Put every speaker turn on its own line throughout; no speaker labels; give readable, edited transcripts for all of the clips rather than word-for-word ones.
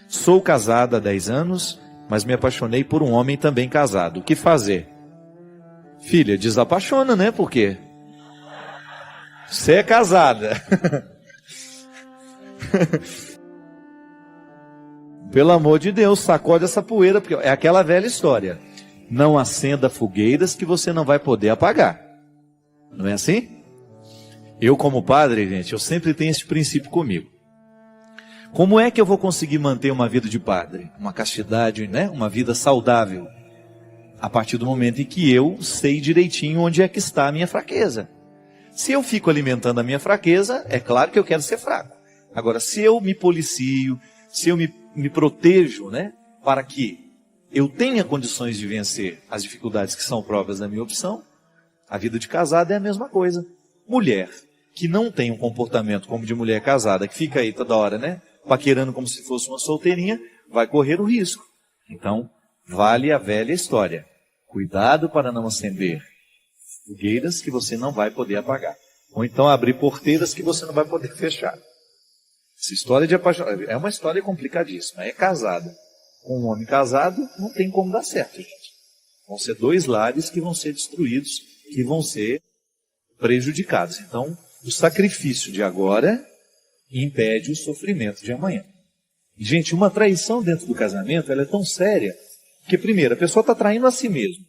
Sou casada há 10 anos, mas me apaixonei por um homem também casado. O que fazer? Filha, desapaixona, né? Por quê? Você é casada. Pelo amor de Deus, sacode essa poeira, porque é aquela velha história. Não acenda fogueiras que você não vai poder apagar. Não é assim? Eu, como padre, gente, eu sempre tenho esse princípio comigo. Como é que eu vou conseguir manter uma vida de padre? Uma castidade, né? Uma vida saudável. A partir do momento em que eu sei direitinho onde é que está a minha fraqueza. Se eu fico alimentando a minha fraqueza, é claro que eu quero ser fraco. Agora, se eu me policio, se eu me protejo, né? Para que eu tenha condições de vencer as dificuldades que são próprias da minha opção, a vida de casada é a mesma coisa. Mulher que não tem um comportamento como de mulher casada, que fica aí toda hora, né? Paquerando como se fosse uma solteirinha, vai correr o risco. Então, vale a velha história. Cuidado para não acender fogueiras que você não vai poder apagar. Ou então abrir porteiras que você não vai poder fechar. Essa história de apaixonamento é uma história complicadíssima. É casada. Com um homem casado, não tem como dar certo, gente. Vão ser 2 lares que vão ser destruídos, que vão ser prejudicados. Então, o sacrifício de agora impede o sofrimento de amanhã. E, gente, uma traição dentro do casamento, ela é tão séria, que primeiro, a pessoa está traindo a si mesma.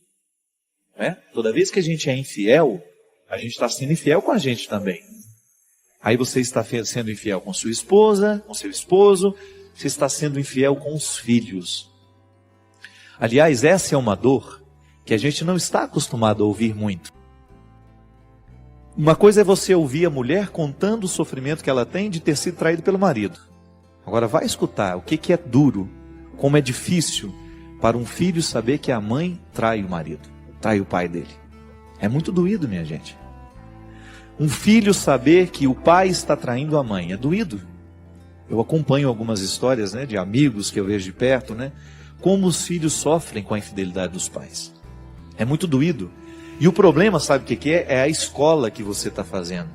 Né? Toda vez que a gente é infiel, a gente está sendo infiel com a gente também. Aí você está sendo infiel com sua esposa, com seu esposo, você está sendo infiel com os filhos. Aliás, essa é uma dor que a gente não está acostumado a ouvir muito. Uma coisa é você ouvir a mulher contando o sofrimento que ela tem de ter sido traído pelo marido. Agora vai escutar o que é duro, como é difícil para um filho saber que a mãe trai o marido, trai o pai dele. É muito doído, minha gente. Um filho saber que o pai está traindo a mãe, é doído. Eu acompanho algumas histórias, né, de amigos que eu vejo de perto, né, como os filhos sofrem com a infidelidade dos pais. É muito doído. E o problema, sabe o que é? É a escola que você está fazendo.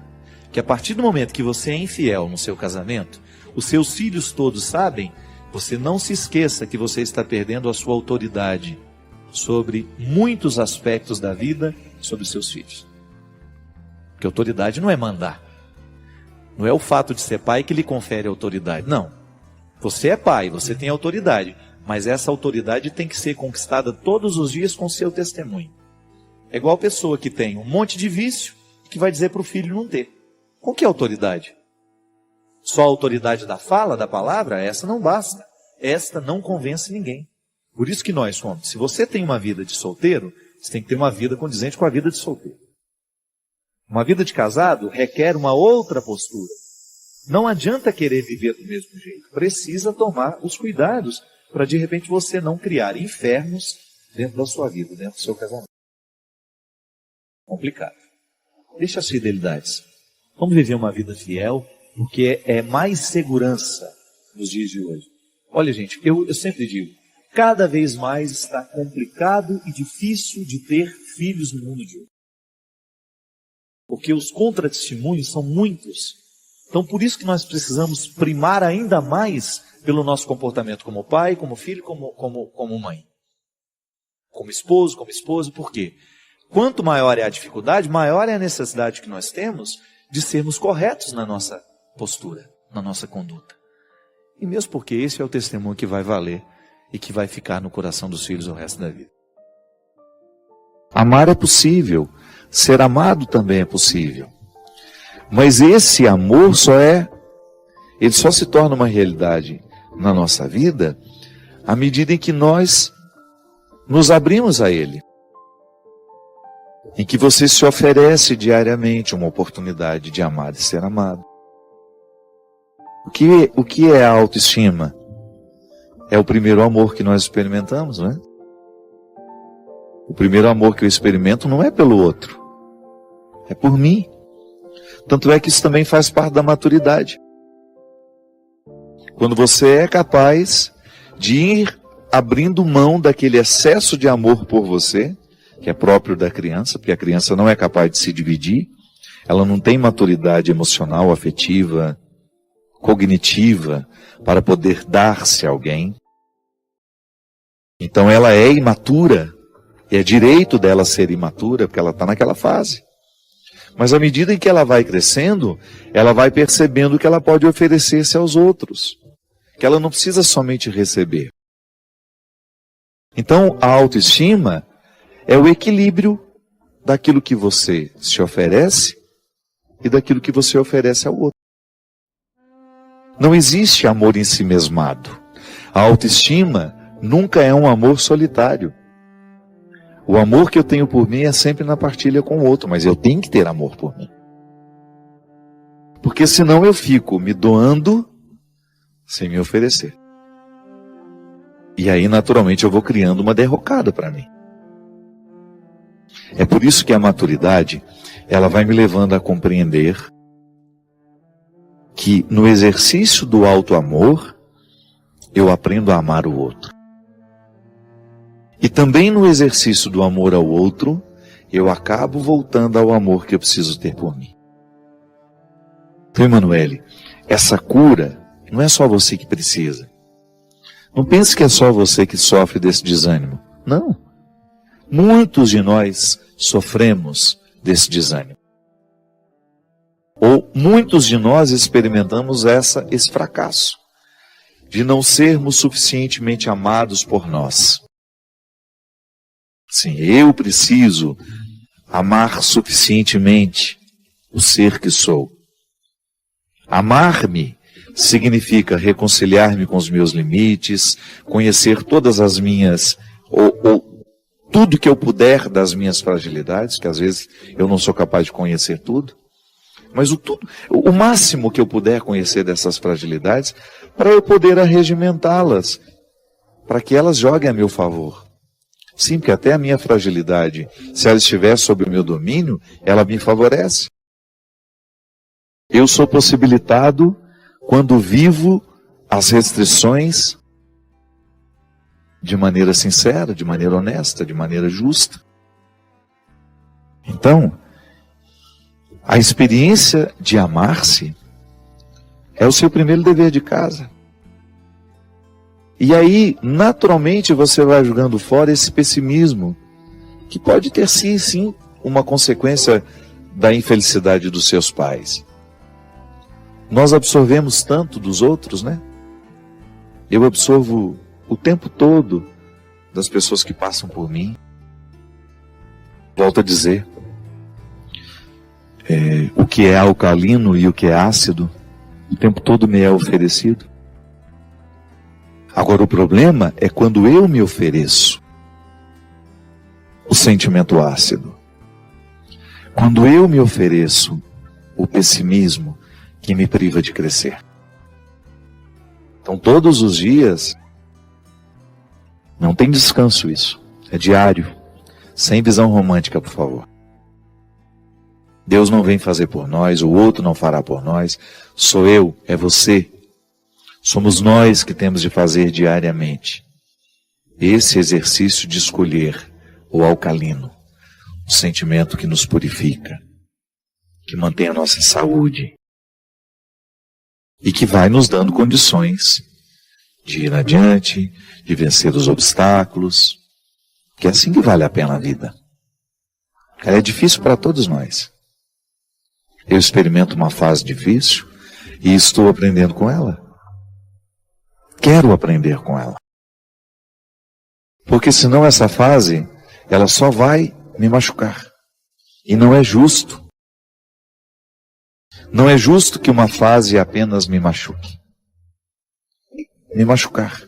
Que a partir do momento que você é infiel no seu casamento, os seus filhos todos sabem, você não se esqueça que você está perdendo a sua autoridade sobre muitos aspectos da vida, sobre os seus filhos. Porque autoridade não é mandar. Não é o fato de ser pai que lhe confere autoridade. Não. Você é pai, você tem autoridade. Mas essa autoridade tem que ser conquistada todos os dias com seu testemunho. É igual a pessoa que tem um monte de vício que vai dizer para o filho não ter. Com que autoridade? Só a autoridade da fala, da palavra? Essa não basta. Esta não convence ninguém. Por isso que nós somos. Se você tem uma vida de solteiro, você tem que ter uma vida condizente com a vida de solteiro. Uma vida de casado requer uma outra postura. Não adianta querer viver do mesmo jeito. Precisa tomar os cuidados para de repente você não criar infernos dentro da sua vida, dentro do seu casamento. Complicado. Deixa as fidelidades. Vamos viver uma vida fiel, porque é mais segurança nos dias de hoje. Olha, gente, eu sempre digo, cada vez mais está complicado e difícil de ter filhos no mundo de hoje. Porque os contratestemunhos são muitos. Então, por isso que nós precisamos primar ainda mais pelo nosso comportamento como pai, como filho, como mãe. Como esposo, como esposa. Por quê? Quanto maior é a dificuldade, maior é a necessidade que nós temos de sermos corretos na nossa postura, na nossa conduta. E mesmo porque esse é o testemunho que vai valer e que vai ficar no coração dos filhos o resto da vida. Amar é possível, ser amado também é possível. Mas esse amor ele só se torna uma realidade na nossa vida à medida em que nós nos abrimos a ele. Em que você se oferece diariamente uma oportunidade de amar e ser amado. O que é a autoestima? É o primeiro amor que nós experimentamos, não é? O primeiro amor que eu experimento não é pelo outro, é por mim. Tanto é que isso também faz parte da maturidade. Quando você é capaz de ir abrindo mão daquele excesso de amor por você, que é próprio da criança, porque a criança não é capaz de se dividir, ela não tem maturidade emocional, afetiva, cognitiva para poder dar-se a alguém. Então ela é imatura, e é direito dela ser imatura, porque ela está naquela fase. Mas à medida em que ela vai crescendo, ela vai percebendo que ela pode oferecer-se aos outros, que ela não precisa somente receber. Então a autoestima é o equilíbrio daquilo que você se oferece e daquilo que você oferece ao outro. Não existe amor ensimesmado. A autoestima nunca é um amor solitário. O amor que eu tenho por mim é sempre na partilha com o outro, mas eu tenho que ter amor por mim. Porque senão eu fico me doando sem me oferecer. E aí, naturalmente, eu vou criando uma derrocada para mim. É por isso que a maturidade, ela vai me levando a compreender que no exercício do auto-amor, eu aprendo a amar o outro. E também no exercício do amor ao outro, eu acabo voltando ao amor que eu preciso ter por mim. Então, Emanuele, essa cura não é só você que precisa. Não pense que é só você que sofre desse desânimo. Não. Muitos de nós sofremos desse desânimo. Ou muitos de nós experimentamos esse fracasso de não sermos suficientemente amados por nós. Sim, eu preciso amar suficientemente o ser que sou. Amar-me significa reconciliar-me com os meus limites, conhecer todas as minhas, ou tudo que eu puder das minhas fragilidades, que às vezes eu não sou capaz de conhecer tudo, mas o máximo que eu puder conhecer dessas fragilidades, para eu poder arregimentá-las, para que elas joguem a meu favor. Sim, porque até a minha fragilidade, se ela estiver sob o meu domínio, ela me favorece. Eu sou possibilitado quando vivo as restrições de maneira sincera, de maneira honesta, de maneira justa. Então, a experiência de amar-se é o seu primeiro dever de casa. E aí, naturalmente, você vai jogando fora esse pessimismo, que pode ter sim, uma consequência da infelicidade dos seus pais. Nós absorvemos tanto dos outros, né? Eu absorvo o tempo todo das pessoas que passam por mim. Volto a dizer, o que é alcalino e o que é ácido, o tempo todo me é oferecido. Agora o problema é quando eu me ofereço o sentimento ácido. Quando eu me ofereço o pessimismo que me priva de crescer. Então todos os dias, não tem descanso isso, é diário, sem visão romântica, por favor. Deus não vem fazer por nós, o outro não fará por nós, sou eu, é você. Somos nós que temos de fazer diariamente esse exercício de escolher o alcalino, o sentimento que nos purifica, que mantém a nossa saúde e que vai nos dando condições de ir adiante, de vencer os obstáculos, que é assim que vale a pena a vida. Ela é difícil para todos nós. Eu experimento uma fase difícil e estou aprendendo com ela. Quero aprender com ela. Porque senão essa fase, ela só vai me machucar. E não é justo. Não é justo que uma fase apenas me machuque. Me machucar.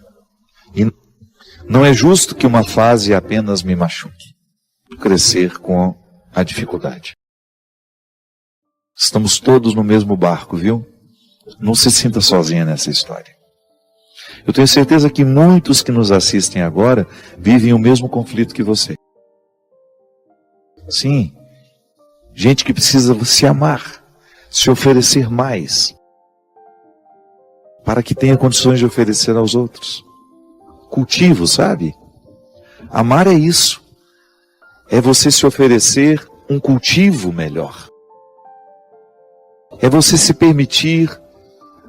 E não é justo que uma fase apenas me machuque. Crescer com a dificuldade. Estamos todos no mesmo barco, viu? Não se sinta sozinha nessa história. Eu tenho certeza que muitos que nos assistem agora vivem o mesmo conflito que você. Sim, gente que precisa se amar, se oferecer mais, para que tenha condições de oferecer aos outros. Cultivo, sabe? Amar é isso. É você se oferecer um cultivo melhor. É você se permitir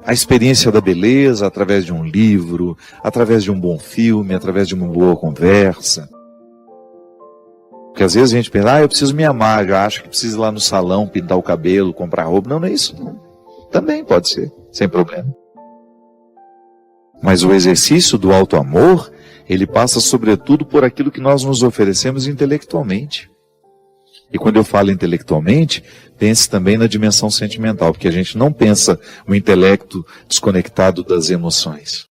a experiência da beleza através de um livro, através de um bom filme, através de uma boa conversa. Porque às vezes a gente pensa, eu preciso me amar, já acho que preciso ir lá no salão, pintar o cabelo, comprar roupa. Não, não é isso. Não. Também pode ser, sem problema. Mas o exercício do alto amor, ele passa sobretudo por aquilo que nós nos oferecemos intelectualmente. E quando eu falo intelectualmente, pense também na dimensão sentimental, porque a gente não pensa o intelecto desconectado das emoções.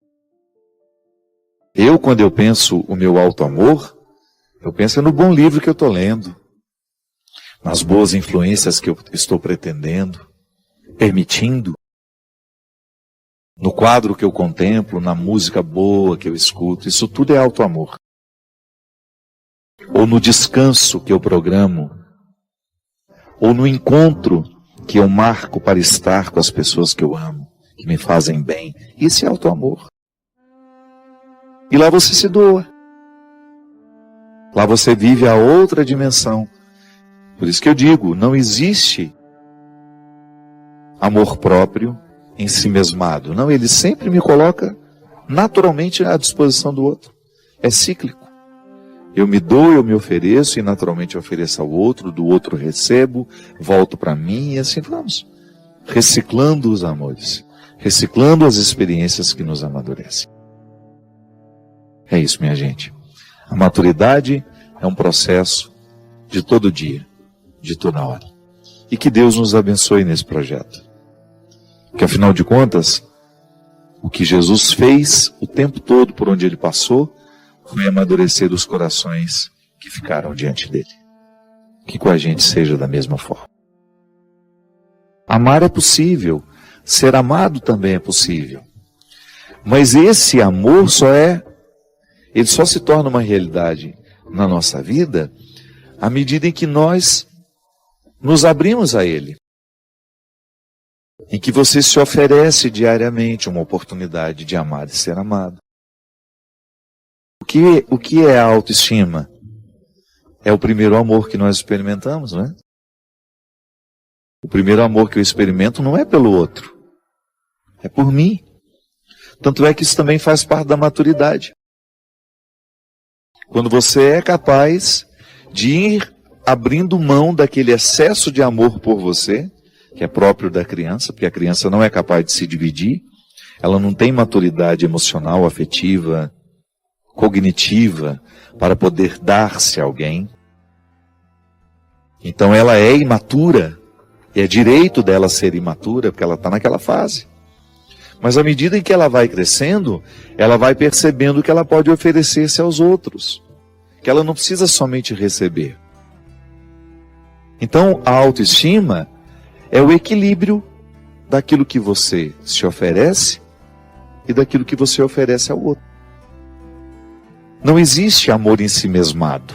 Quando eu penso o meu alto amor, eu penso no bom livro que eu estou lendo, nas boas influências que eu estou pretendendo, permitindo, no quadro que eu contemplo, na música boa que eu escuto. Isso tudo é alto amor. Ou no descanso que eu programo, ou no encontro que eu marco para estar com as pessoas que eu amo, que me fazem bem. Isso é alto amor. E lá você se doa. Lá você vive a outra dimensão. Por isso que eu digo, não existe amor próprio em si mesmado. Não, ele sempre me coloca naturalmente à disposição do outro. É cíclico. Eu me dou, eu me ofereço e naturalmente ofereço ao outro, do outro recebo, volto para mim e assim vamos. Reciclando os amores, reciclando as experiências que nos amadurecem. É isso, minha gente. A maturidade é um processo de todo dia, de toda hora. E que Deus nos abençoe nesse projeto. Porque afinal de contas, o que Jesus fez o tempo todo por onde ele passou, foi amadurecer os corações que ficaram diante dele. Que com a gente seja da mesma forma. Amar é possível, ser amado também é possível. Mas esse amor ele só se torna uma realidade na nossa vida à medida em que nós nos abrimos a ele. Em que você se oferece diariamente uma oportunidade de amar e ser amado. O que é a autoestima? É o primeiro amor que nós experimentamos, não é? O primeiro amor que eu experimento não é pelo outro, é por mim. Tanto é que isso também faz parte da maturidade. Quando você é capaz de ir abrindo mão daquele excesso de amor por você, que é próprio da criança, porque a criança não é capaz de se dividir, ela não tem maturidade emocional, afetiva, cognitiva, para poder dar-se a alguém. Então ela é imatura, e é direito dela ser imatura, porque ela está naquela fase. Mas à medida em que ela vai crescendo, ela vai percebendo que ela pode oferecer-se aos outros, que ela não precisa somente receber. Então a autoestima é o equilíbrio daquilo que você se oferece e daquilo que você oferece ao outro. Não existe amor em si mesmado.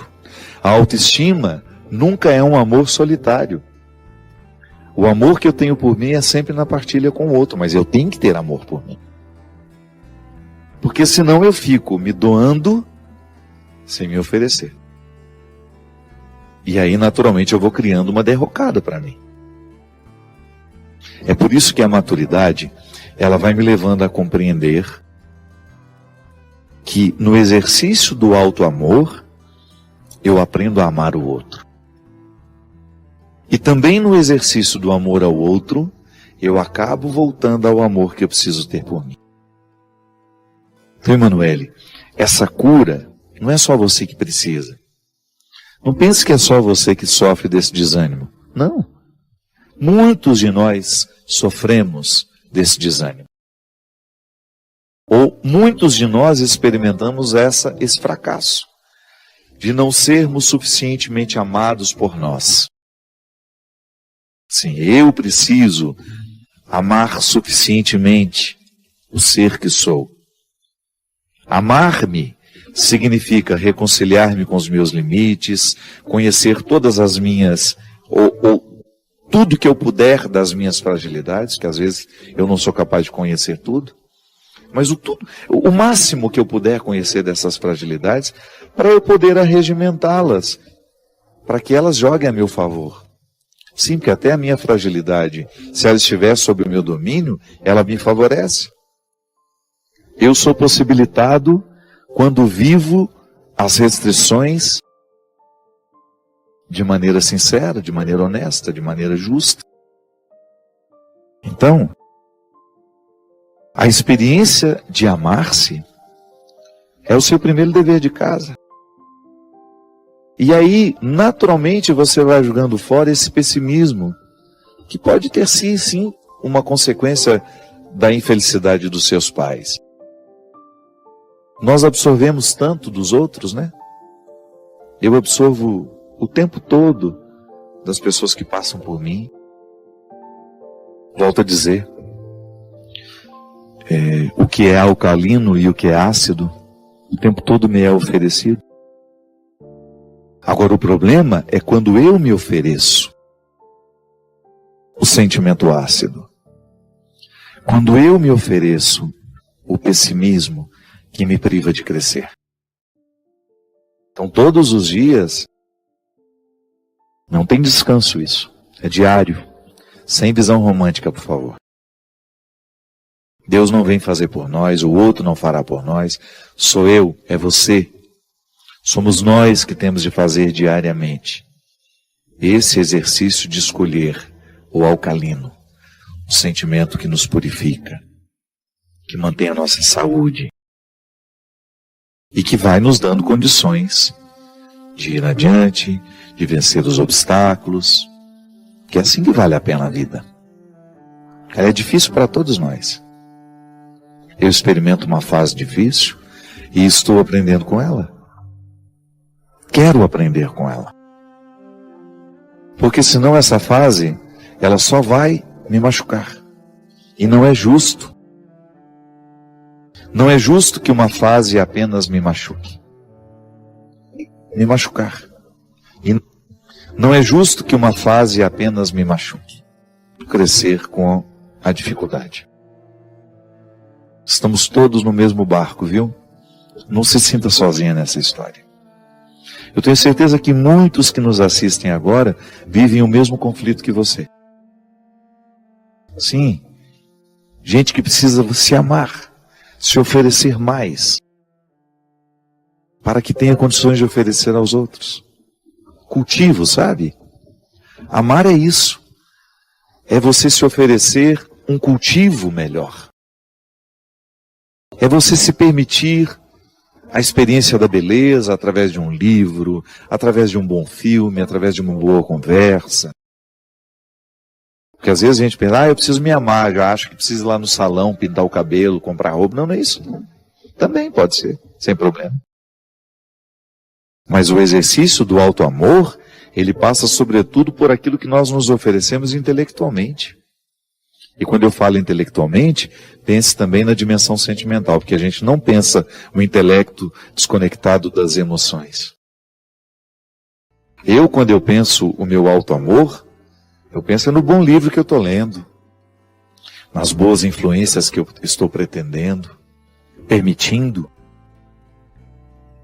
A autoestima nunca é um amor solitário. O amor que eu tenho por mim é sempre na partilha com o outro, mas eu tenho que ter amor por mim. Porque senão eu fico me doando sem me oferecer. E aí naturalmente eu vou criando uma derrocada para mim. É por isso que a maturidade, ela vai me levando a compreender que no exercício do alto amor, eu aprendo a amar o outro. E também no exercício do amor ao outro, eu acabo voltando ao amor que eu preciso ter por mim. Então, Emanuele, essa cura não é só você que precisa. Não pense que é só você que sofre desse desânimo. Não. Muitos de nós sofremos desse desânimo. Ou muitos de nós experimentamos esse fracasso de não sermos suficientemente amados por nós. Sim, eu preciso amar suficientemente o ser que sou. Amar-me significa reconciliar-me com os meus limites, conhecer todas as minhas, ou tudo que eu puder das minhas fragilidades, que às vezes eu não sou capaz de conhecer tudo. Mas o máximo que eu puder conhecer dessas fragilidades, para eu poder arregimentá-las, para que elas joguem a meu favor.
Sim, porque até a minha fragilidade, se ela estiver sob o meu domínio, ela me favorece. Eu sou possibilitado quando vivo as restrições de maneira sincera, de maneira honesta, de maneira justa. Então, a experiência de amar-se é o seu primeiro dever de casa. E aí, naturalmente, você vai jogando fora esse pessimismo, que pode ter sim, uma consequência da infelicidade dos seus pais. Nós absorvemos tanto dos outros, né? Eu absorvo o tempo todo das pessoas que passam por mim. Volto a dizer, o que é alcalino e o que é ácido, o tempo todo me é oferecido. Agora o problema é quando eu me ofereço o sentimento ácido. Quando eu me ofereço o pessimismo que me priva de crescer. Então todos os dias, não tem descanso isso, é diário, sem visão romântica, por favor. Deus não vem fazer por nós, o outro não fará por nós, sou eu, é você. Somos nós que temos de fazer diariamente esse exercício de escolher o alcalino, o sentimento que nos purifica, que mantém a nossa saúde e que vai nos dando condições de ir adiante, de vencer os obstáculos, que é assim que vale a pena a vida. Ela é difícil para todos nós. Eu experimento uma fase difícil e estou aprendendo com ela. Quero aprender com ela. Porque senão essa fase, ela só vai me machucar. E não é justo. Não é justo que uma fase apenas me machuque. Me machucar. E não é justo que uma fase apenas me machuque. Crescer com a dificuldade. Estamos todos no mesmo barco, viu? Não se sinta sozinha nessa história. Eu tenho certeza que muitos que nos assistem agora vivem o mesmo conflito que você. Sim, gente que precisa se amar, se oferecer mais, para que tenha condições de oferecer aos outros. Cultivo, sabe? Amar é isso. É você se oferecer um cultivo melhor. É você se permitir a experiência da beleza através de um livro, através de um bom filme, através de uma boa conversa. Porque às vezes a gente pensa, eu preciso me amar, já acho que preciso ir lá no salão, pintar o cabelo, comprar roupa. Não, não é isso. Não. Também pode ser, sem problema. Mas o exercício do auto-amor, ele passa sobretudo por aquilo que nós nos oferecemos intelectualmente. E quando eu falo intelectualmente, pense também na dimensão sentimental, porque a gente não pensa o intelecto desconectado das emoções. Quando eu penso o meu auto-amor, eu penso no bom livro que eu estou lendo, nas boas influências que eu estou pretendendo, permitindo,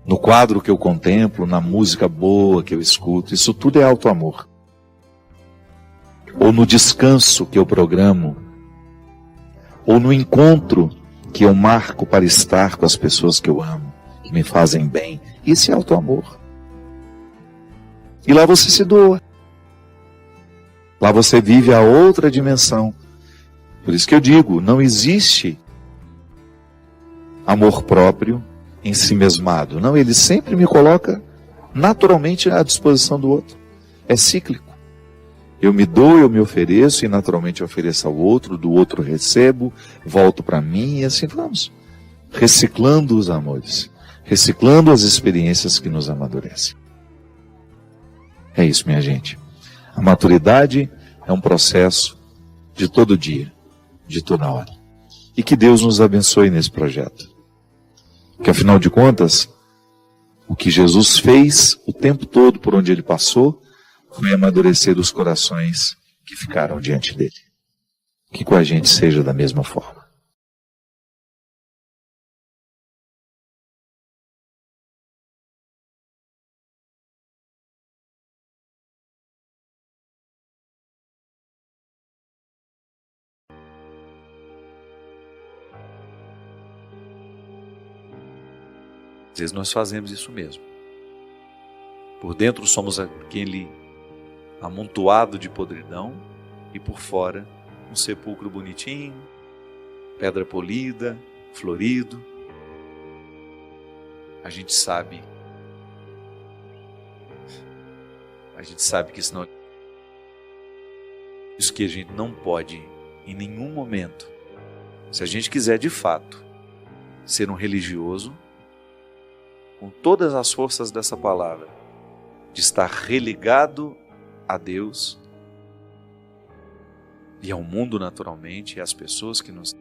no quadro que eu contemplo, na música boa que eu escuto. Isso tudo é auto-amor. Ou no descanso que eu programo, ou no encontro que eu marco para estar com as pessoas que eu amo, que me fazem bem. Isso é auto-amor. E lá você se doa. Lá você vive a outra dimensão. Por isso que eu digo, não existe amor próprio em si mesmado. Não, ele sempre me coloca naturalmente à disposição do outro. É cíclico. Eu me dou, eu me ofereço e naturalmente ofereço ao outro, do outro recebo, volto para mim e assim vamos. Reciclando os amores, reciclando as experiências que nos amadurecem. É isso, minha gente. A maturidade é um processo de todo dia, de toda hora. E que Deus nos abençoe nesse projeto. Porque afinal de contas, o que Jesus fez o tempo todo por onde ele passou, foi amadurecer os corações que ficaram diante dele. Que com a gente seja da mesma forma.
Às vezes nós fazemos isso mesmo. Por dentro somos aquele amontoado de podridão e por fora um sepulcro bonitinho, pedra polida, florido. A gente sabe que isso não é isso, que a gente não pode em nenhum momento, se a gente quiser de fato ser um religioso, com todas as forças dessa palavra, de estar religado a Deus e ao mundo naturalmente, e às pessoas que nos... Se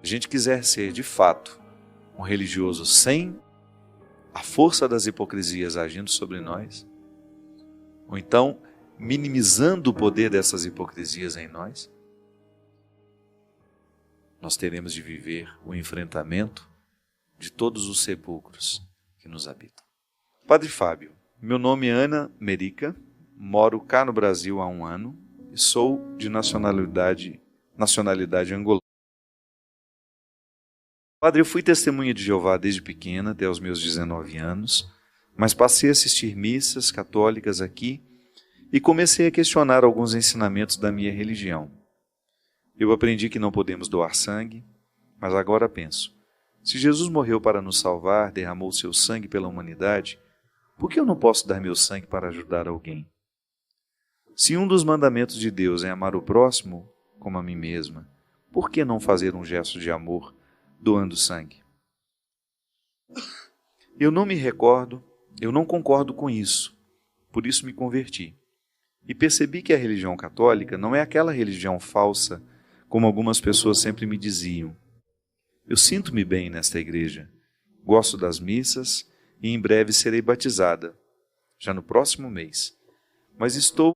a gente quiser ser de fato um religioso sem a força das hipocrisias agindo sobre nós, ou então minimizando o poder dessas hipocrisias em nós, nós teremos de viver o enfrentamento de todos os sepulcros que nos habitam. Padre Fábio, meu nome é Ana Merica, moro cá no Brasil há 1 ano e sou de nacionalidade angolana. Padre, eu fui testemunha de Jeová desde pequena, até os meus 19 anos, mas passei a assistir missas católicas aqui e comecei a questionar alguns ensinamentos da minha religião. Eu aprendi que não podemos doar sangue, mas agora penso, se Jesus morreu para nos salvar, derramou seu sangue pela humanidade, por que eu não posso dar meu sangue para ajudar alguém? Se um dos mandamentos de Deus é amar o próximo como a mim mesma, por que não fazer um gesto de amor doando sangue? Eu não concordo com isso, por isso me converti. E percebi que a religião católica não é aquela religião falsa, como algumas pessoas sempre me diziam. Eu sinto-me bem nesta igreja, gosto das missas e em breve serei batizada, já no próximo mês. Mas estou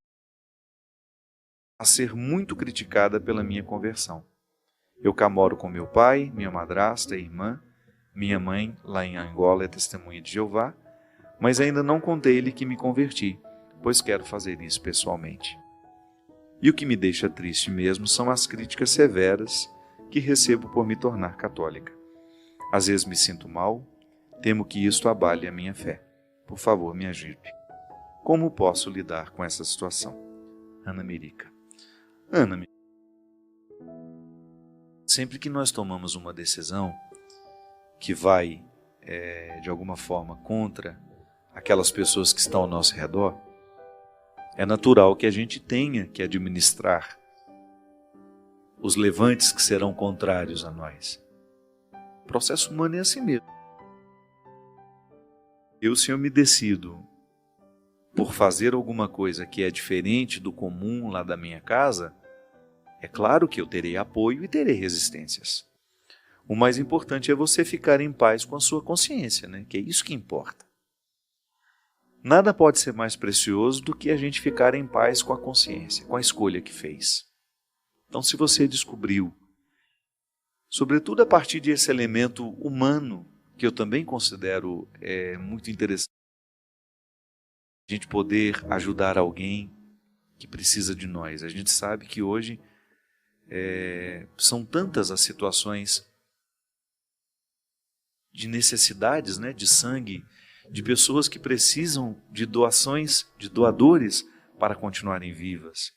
a ser muito criticada pela minha conversão. Eu cá moro com meu pai, minha madrasta e irmã, minha mãe, lá em Angola, é testemunha de Jeová, mas ainda não contei-lhe que me converti, pois quero fazer isso pessoalmente. E o que me deixa triste mesmo são as críticas severas que recebo por me tornar católica. Às vezes me sinto mal, temo que isto abale a minha fé. Por favor, me ajude. Como posso lidar com essa situação? Ana Merica. Ana, sempre que nós tomamos uma decisão que vai, de alguma forma, contra aquelas pessoas que estão ao nosso redor, é natural que a gente tenha que administrar os levantes que serão contrários a nós. O processo humano é assim mesmo. Se eu me decido por fazer alguma coisa que é diferente do comum lá da minha casa, é claro que eu terei apoio e terei resistências. O mais importante é você ficar em paz com a sua consciência, né? Que é isso que importa. Nada pode ser mais precioso do que a gente ficar em paz com a consciência, com a escolha que fez. Então, se você descobriu, sobretudo a partir desse elemento humano, que eu também considero muito interessante, a gente poder ajudar alguém que precisa de nós. A gente sabe que hoje são tantas as situações de necessidades, né, de sangue, de pessoas que precisam de doações, de doadores para continuarem vivas.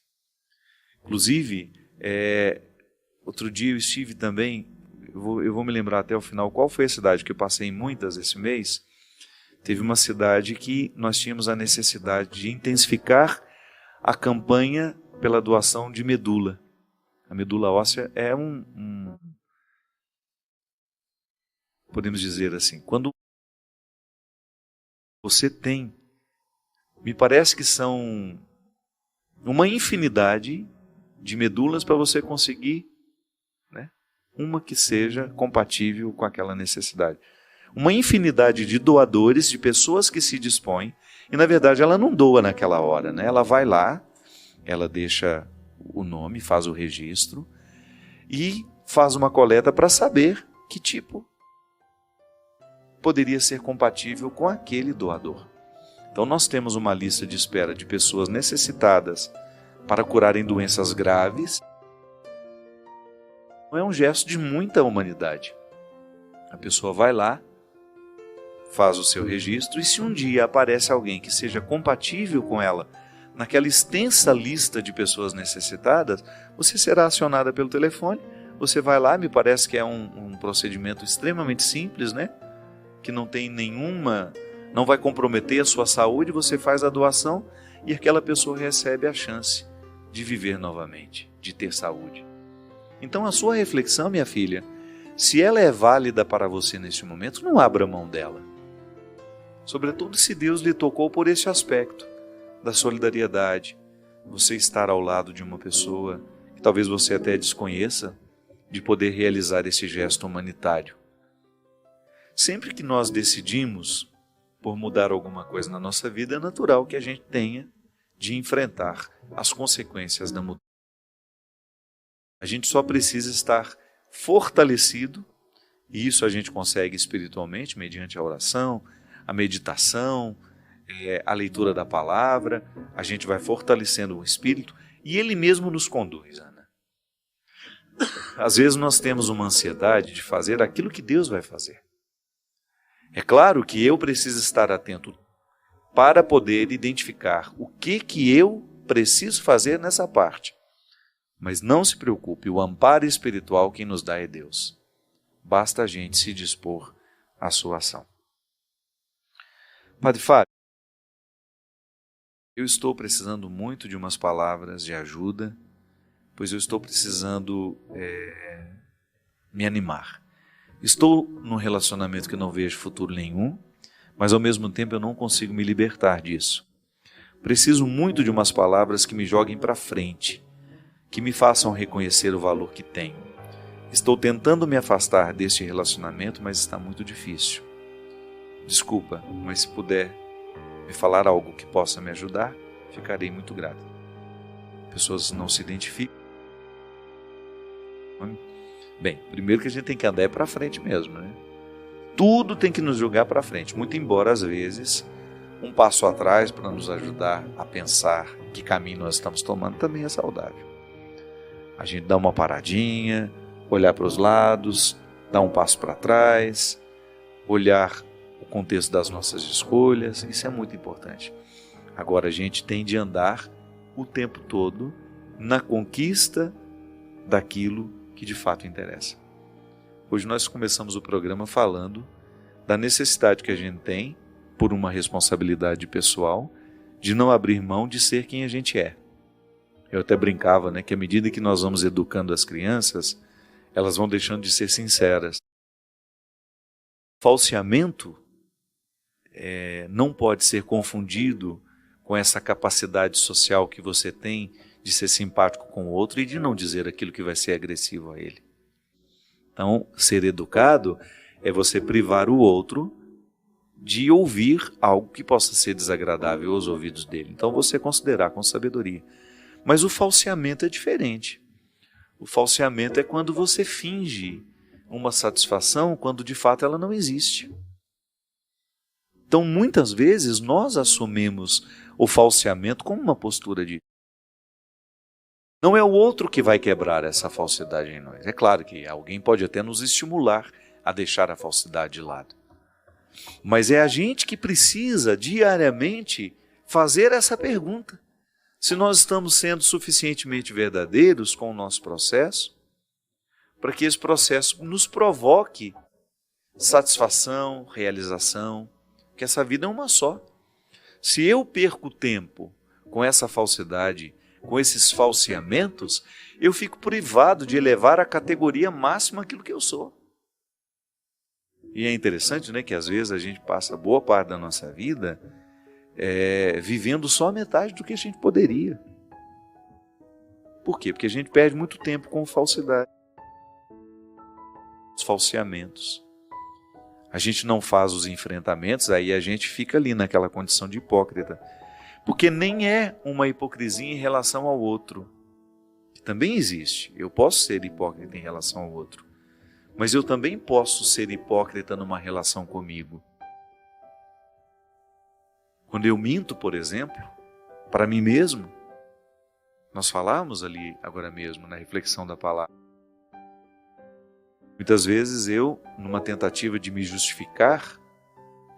Inclusive, outro dia eu estive também, eu vou me lembrar até o final qual foi a cidade que eu passei em muitas esse mês. Teve uma cidade que nós tínhamos a necessidade de intensificar a campanha pela doação de medula. A medula óssea é podemos dizer assim, quando você tem, me parece que são uma infinidade de medulas para você conseguir, né, uma que seja compatível com aquela necessidade. Uma infinidade de doadores, de pessoas que se dispõem, e na verdade ela não doa naquela hora, né? Ela vai lá, ela deixa o nome, faz o registro e faz uma coleta para saber que tipo poderia ser compatível com aquele doador. Então nós temos uma lista de espera de pessoas necessitadas para curarem doenças graves. É um gesto de muita humanidade. A pessoa vai lá, faz o seu registro, e se um dia aparece alguém que seja compatível com ela, naquela extensa lista de pessoas necessitadas, você será acionada pelo telefone, você vai lá, me parece que é um procedimento extremamente simples, né? Que não tem não vai comprometer a sua saúde, você faz a doação e aquela pessoa recebe a chance de viver novamente, de ter saúde. Então a sua reflexão, minha filha, se ela é válida para você nesse momento, não abra mão dela. Sobretudo se Deus lhe tocou por esse aspecto da solidariedade, você estar ao lado de uma pessoa que talvez você até desconheça, de poder realizar esse gesto humanitário. Sempre que nós decidimos por mudar alguma coisa na nossa vida, é natural que a gente tenha de enfrentar as consequências da mudança. A gente só precisa estar fortalecido, e isso a gente consegue espiritualmente, mediante a oração, a meditação, a leitura da palavra. A gente vai fortalecendo o espírito e ele mesmo nos conduz, Ana. Às vezes nós temos uma ansiedade de fazer aquilo que Deus vai fazer. É claro que eu preciso estar atento para poder identificar o que eu preciso fazer nessa parte. Mas não se preocupe, o amparo espiritual quem nos dá é Deus. Basta a gente se dispor à sua ação. Padre Fábio, eu estou precisando muito de umas palavras de ajuda, pois eu estou precisando me animar. Estou num relacionamento que não vejo futuro nenhum, mas ao mesmo tempo eu não consigo me libertar disso. Preciso muito de umas palavras que me joguem para frente, que me façam reconhecer o valor que tenho. Estou tentando me afastar deste relacionamento, mas está muito difícil. Desculpa, mas se puder me falar algo que possa me ajudar, ficarei muito grato. Pessoas não se identificam. Bem, primeiro que a gente tem que andar para frente mesmo, né? Tudo tem que nos jogar para frente, muito embora às vezes um passo atrás para nos ajudar a pensar que caminho nós estamos tomando também é saudável. A gente dá uma paradinha, olhar para os lados, dar um passo para trás, olhar o contexto das nossas escolhas, isso é muito importante. Agora a gente tem de andar o tempo todo na conquista daquilo que de fato interessa. Hoje nós começamos o programa falando da necessidade que a gente tem, por uma responsabilidade pessoal, de não abrir mão de ser quem a gente é. Eu até brincava, né, que à medida que nós vamos educando as crianças, elas vão deixando de ser sinceras. Falseamento não pode ser confundido com essa capacidade social que você tem de ser simpático com o outro e de não dizer aquilo que vai ser agressivo a ele. Então, ser educado é você privar o outro de ouvir algo que possa ser desagradável aos ouvidos dele. Então, você considerar com sabedoria. Mas o falseamento é diferente. O falseamento é quando você finge uma satisfação quando de fato ela não existe. Então, muitas vezes, nós assumimos o falseamento como uma postura de... Não é o outro que vai quebrar essa falsidade em nós. É claro que alguém pode até nos estimular a deixar a falsidade de lado. Mas é a gente que precisa diariamente fazer essa pergunta. Se nós estamos sendo suficientemente verdadeiros com o nosso processo, para que esse processo nos provoque satisfação, realização, que essa vida é uma só. Se eu perco tempo com essa falsidade, com esses falseamentos, eu fico privado de elevar à categoria máxima aquilo que eu sou. E é interessante, né, que às vezes a gente passa boa parte da nossa vida vivendo só a metade do que a gente poderia. Por quê? Porque a gente perde muito tempo com falsidade, os falseamentos. A gente não faz os enfrentamentos, aí a gente fica ali naquela condição de hipócrita. Porque nem é uma hipocrisia em relação ao outro, que também existe. Eu posso ser hipócrita em relação ao outro, mas eu também posso ser hipócrita numa relação comigo. Quando eu minto, por exemplo, para mim mesmo, nós falamos ali agora mesmo na reflexão da palavra,
Muitas vezes eu, numa tentativa de me justificar,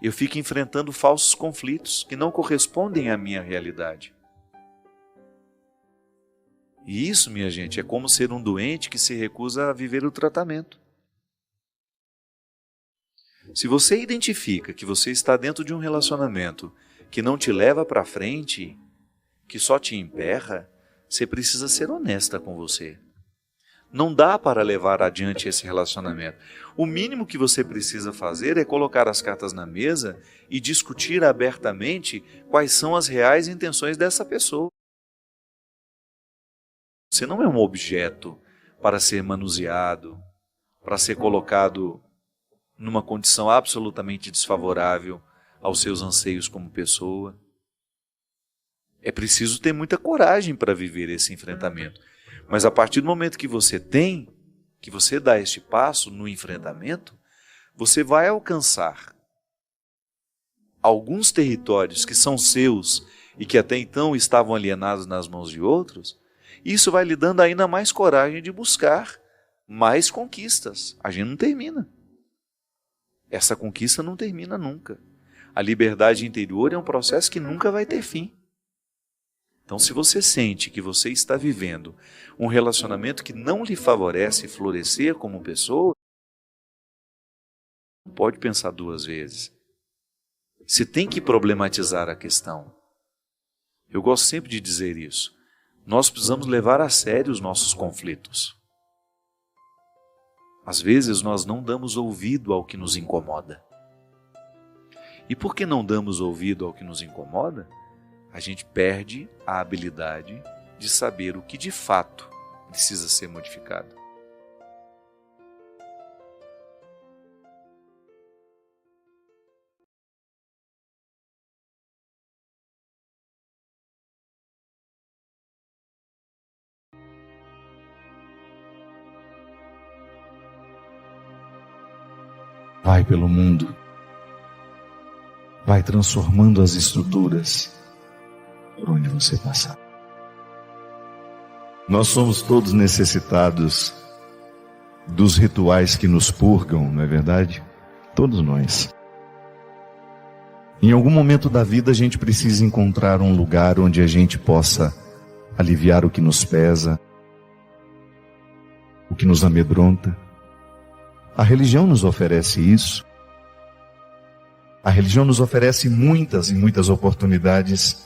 eu fico enfrentando falsos conflitos que não correspondem à minha realidade. E isso, minha gente, é como ser um doente que se recusa a viver o tratamento. Se você identifica que você está dentro de um relacionamento que não te leva para frente, que só te emperra, você precisa ser honesta com você. Não dá para levar adiante esse relacionamento. O mínimo que você precisa fazer é colocar as cartas na mesa e discutir abertamente quais são as reais intenções dessa pessoa. Você não é um objeto para ser manuseado, para ser colocado numa condição absolutamente desfavorável aos seus anseios como pessoa. É preciso ter muita coragem para viver esse enfrentamento. Mas a partir do momento que você dá este passo no enfrentamento, você vai alcançar alguns territórios que são seus e que até então estavam alienados nas mãos de outros. Isso vai lhe dando ainda mais coragem de buscar mais conquistas. A gente não termina. Essa conquista não termina nunca. A liberdade interior é um processo que nunca vai ter fim. Então, se você sente que você está vivendo um relacionamento que não lhe favorece florescer como pessoa, não pode pensar duas vezes. Você tem que problematizar a questão. Eu gosto sempre de dizer isso. Nós precisamos levar a sério os nossos conflitos. Às vezes nós não damos ouvido ao que nos incomoda. E por que não damos ouvido ao que nos incomoda? A gente perde a habilidade de saber o que de fato precisa ser modificado.
Vai pelo mundo, vai transformando as estruturas por onde você passar. Nós somos todos necessitados dos rituais que nos purgam, não é verdade? Todos nós. Em algum momento da vida a gente precisa encontrar um lugar onde a gente possa aliviar o que nos pesa, o que nos amedronta. A religião nos oferece isso. A religião nos oferece muitas e muitas oportunidades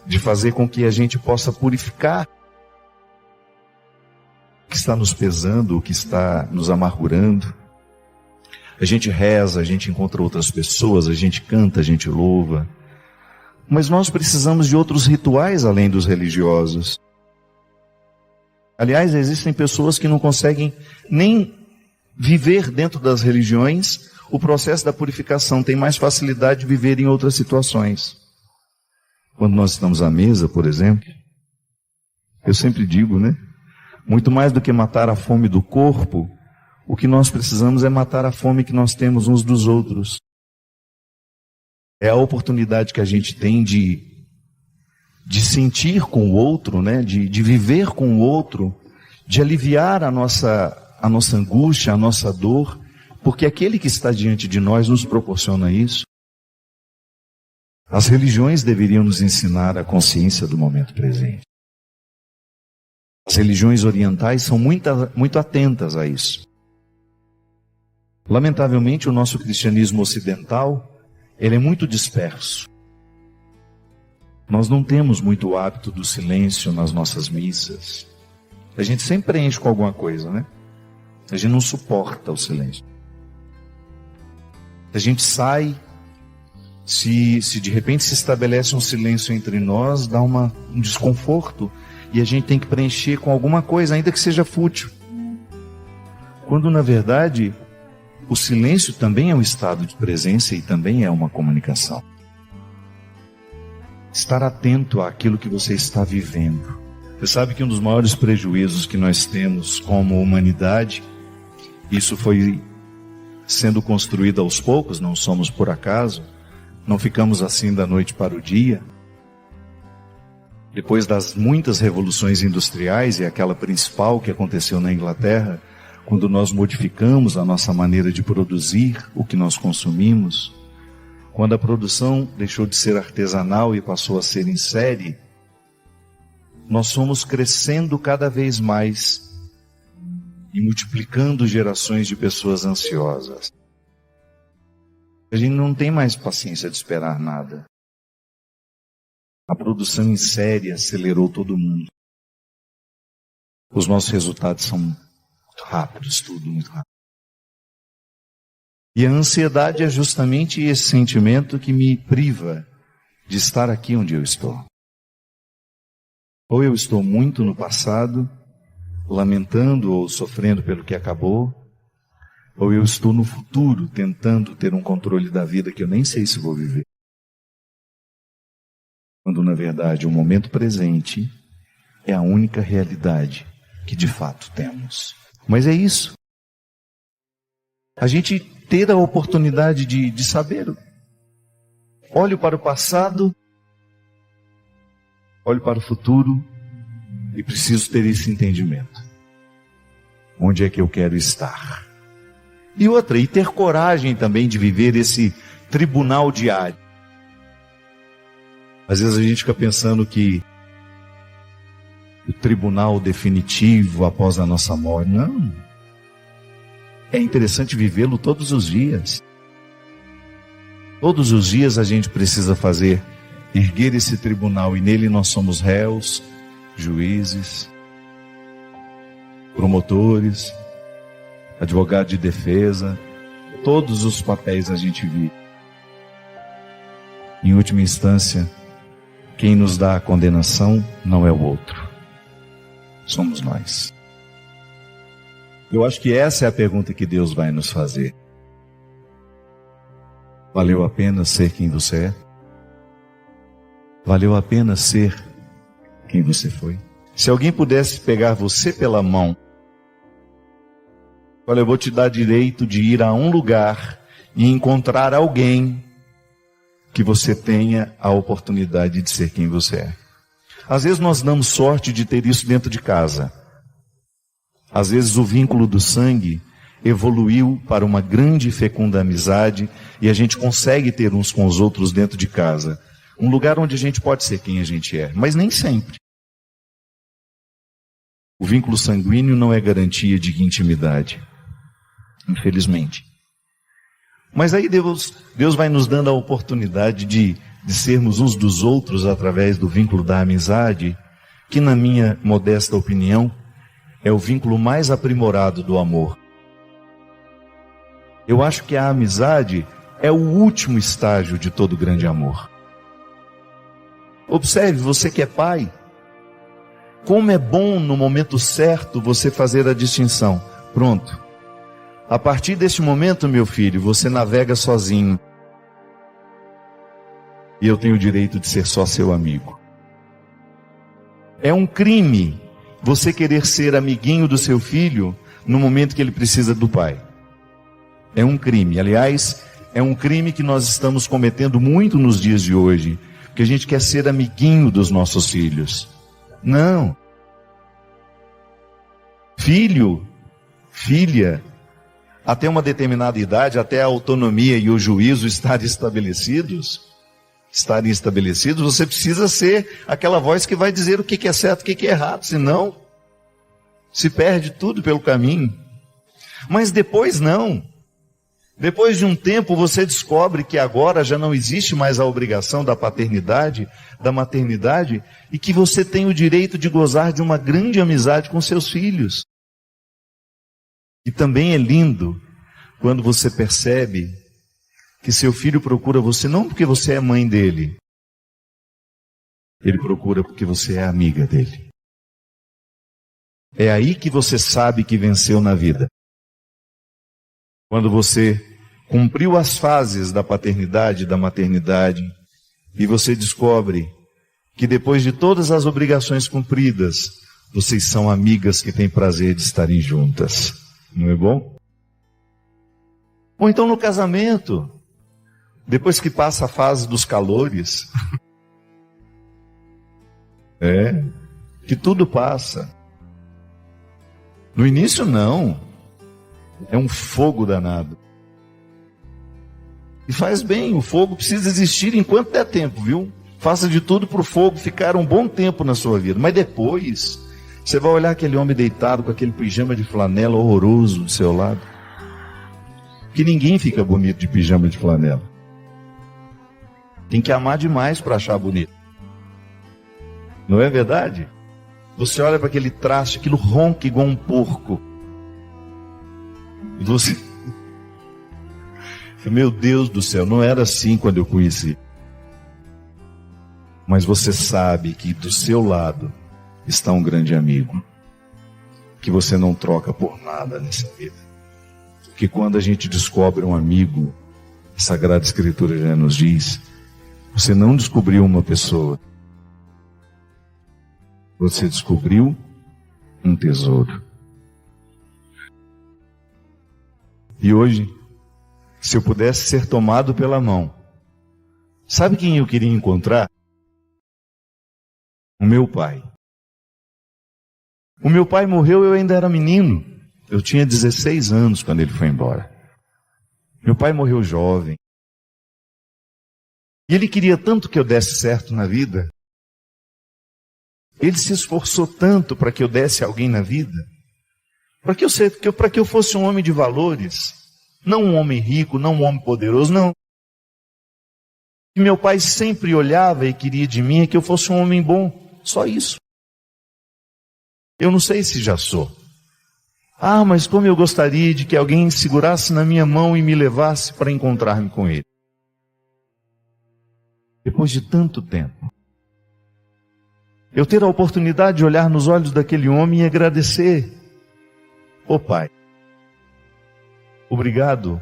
de fazer com que a gente possa purificar o que está nos pesando, o que está nos amargurando. A gente reza, a gente encontra outras pessoas, a gente canta, a gente louva. Mas nós precisamos de outros rituais além dos religiosos. Aliás, existem pessoas que não conseguem nem viver dentro das religiões o processo da purificação, tem mais facilidade de viver em outras situações. Quando nós estamos à mesa, por exemplo, eu sempre digo, muito mais do que matar a fome do corpo, o que nós precisamos é matar a fome que nós temos uns dos outros. É a oportunidade que a gente tem de sentir com o outro, de viver com o outro, de aliviar a nossa angústia, a nossa dor, porque aquele que está diante de nós nos proporciona isso. As religiões deveriam nos ensinar a consciência do momento presente. As religiões orientais são muito atentas a isso. Lamentavelmente, o nosso cristianismo ocidental, ele é muito disperso. Nós não temos muito o hábito do silêncio nas nossas missas. A gente sempre preenche com alguma coisa, A gente não suporta o silêncio. A gente sai, se de repente se estabelece um silêncio entre nós, dá um desconforto, e a gente tem que preencher com alguma coisa, ainda que seja fútil. Quando na verdade, o silêncio também é um estado de presença e também é uma comunicação. Estar atento àquilo que você está vivendo. Você sabe que um dos maiores prejuízos que nós temos como humanidade, isso foi sendo construído aos poucos, não somos por acaso, não ficamos assim da noite para o dia. Depois das muitas revoluções industriais, e aquela principal que aconteceu na Inglaterra, quando nós modificamos a nossa maneira de produzir o que nós consumimos, quando a produção deixou de ser artesanal e passou a ser em série, nós fomos crescendo cada vez mais e multiplicando gerações de pessoas ansiosas. A gente não tem mais paciência de esperar nada. A produção em série acelerou todo mundo. Os nossos resultados são muito rápidos, tudo muito rápido. E a ansiedade é justamente esse sentimento que me priva de estar aqui onde eu estou. Ou eu estou muito no passado, lamentando ou sofrendo pelo que acabou, ou eu estou no futuro, tentando ter um controle da vida que eu nem sei se vou viver. Quando, na verdade, o momento presente é a única realidade que de fato temos. Mas é isso. A gente ter a oportunidade de saber. Olho para o passado, olho para o futuro e preciso ter esse entendimento. Onde é que eu quero estar? E outra, e ter coragem também de viver esse tribunal diário. Às vezes a gente fica pensando que o tribunal definitivo após a nossa morte. Não. É interessante vivê-lo todos os dias. Todos os dias a gente precisa erguer esse tribunal, e nele nós somos réus, juízes, promotores, advogado de defesa, todos os papéis a gente vive. Em última instância, quem nos dá a condenação não é o outro, somos nós. Eu acho que essa é a pergunta que Deus vai nos fazer. Valeu a pena ser quem você é? Valeu a pena ser quem você foi? Se alguém pudesse pegar você pela mão, olha, eu vou te dar direito de ir a um lugar e encontrar alguém que você tenha a oportunidade de ser quem você é. Às vezes nós damos sorte de ter isso dentro de casa. Às vezes o vínculo do sangue evoluiu para uma grande e fecunda amizade e a gente consegue ter uns com os outros dentro de casa. Um lugar onde a gente pode ser quem a gente é, mas nem sempre. O vínculo sanguíneo não é garantia de intimidade, infelizmente. Mas aí Deus vai nos dando a oportunidade de sermos uns dos outros através do vínculo da amizade, que na minha modesta opinião, é o vínculo mais aprimorado do amor. Eu acho que a amizade é o último estágio de todo grande amor. Observe, você que é pai, como é bom no momento certo você fazer a distinção. Pronto. A partir deste momento, meu filho, você navega sozinho. E eu tenho o direito de ser só seu amigo. É um crime você querer ser amiguinho do seu filho no momento que ele precisa do pai. É um crime. Aliás, é um crime que nós estamos cometendo muito nos dias de hoje, porque a gente quer ser amiguinho dos nossos filhos. Não. Filho, filha, até uma determinada idade, até a autonomia e o juízo estarem estabelecidos, você precisa ser aquela voz que vai dizer o que é certo e o que é errado, senão se perde tudo pelo caminho. Mas depois não. Depois de um tempo você descobre que agora já não existe mais a obrigação da paternidade, da maternidade, e que você tem o direito de gozar de uma grande amizade com seus filhos. E também é lindo quando você percebe que seu filho procura você não porque você é mãe dele, ele procura porque você é amiga dele. É aí que você sabe que venceu na vida. Quando você cumpriu as fases da paternidade e da maternidade, e você descobre que depois de todas as obrigações cumpridas, vocês são amigas que têm prazer de estarem juntas. Não é bom? Ou então no casamento, depois que passa a fase dos calores, que tudo passa. No início não. É um fogo danado. E faz bem, o fogo precisa existir enquanto der tempo, viu? Faça de tudo para o fogo ficar um bom tempo na sua vida. Mas depois, você vai olhar aquele homem deitado com aquele pijama de flanela horroroso do seu lado. Que ninguém fica bonito de pijama de flanela. Tem que amar demais para achar bonito. Não é verdade? Você olha para aquele traste, aquilo ronca igual um porco. E você... Meu Deus do céu, não era assim quando eu conheci. Mas você sabe que do seu lado está um grande amigo, que você não troca por nada nessa vida. Que quando a gente descobre um amigo, a Sagrada Escritura já nos diz, você não descobriu uma pessoa, você descobriu um tesouro. E hoje, se eu pudesse ser tomado pela mão, sabe quem eu queria encontrar? O meu pai. O meu pai morreu, eu ainda era menino. Eu tinha 16 anos quando ele foi embora. Meu pai morreu jovem. E ele queria tanto que eu desse certo na vida. Ele se esforçou tanto para que eu desse alguém na vida. Para que eu fosse um homem de valores. Não um homem rico, não um homem poderoso, não. E meu pai sempre olhava e queria de mim que eu fosse um homem bom. Só isso. Eu não sei se já sou. Ah, mas como eu gostaria de que alguém segurasse na minha mão e me levasse para encontrar-me com ele. Depois de tanto tempo, eu ter a oportunidade de olhar nos olhos daquele homem e agradecer. Ô Pai, obrigado,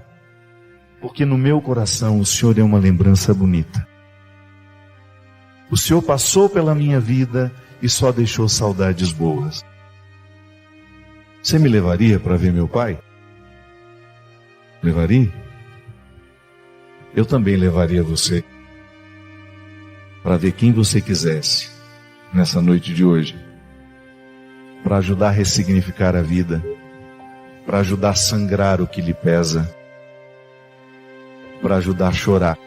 porque no meu coração o Senhor é uma lembrança bonita. O Senhor passou pela minha vida e só deixou saudades boas. Você me levaria para ver meu pai? Levaria? Eu também levaria você para ver quem você quisesse nessa noite de hoje, para ajudar a ressignificar a vida, para ajudar a sangrar o que lhe pesa, para ajudar a chorar.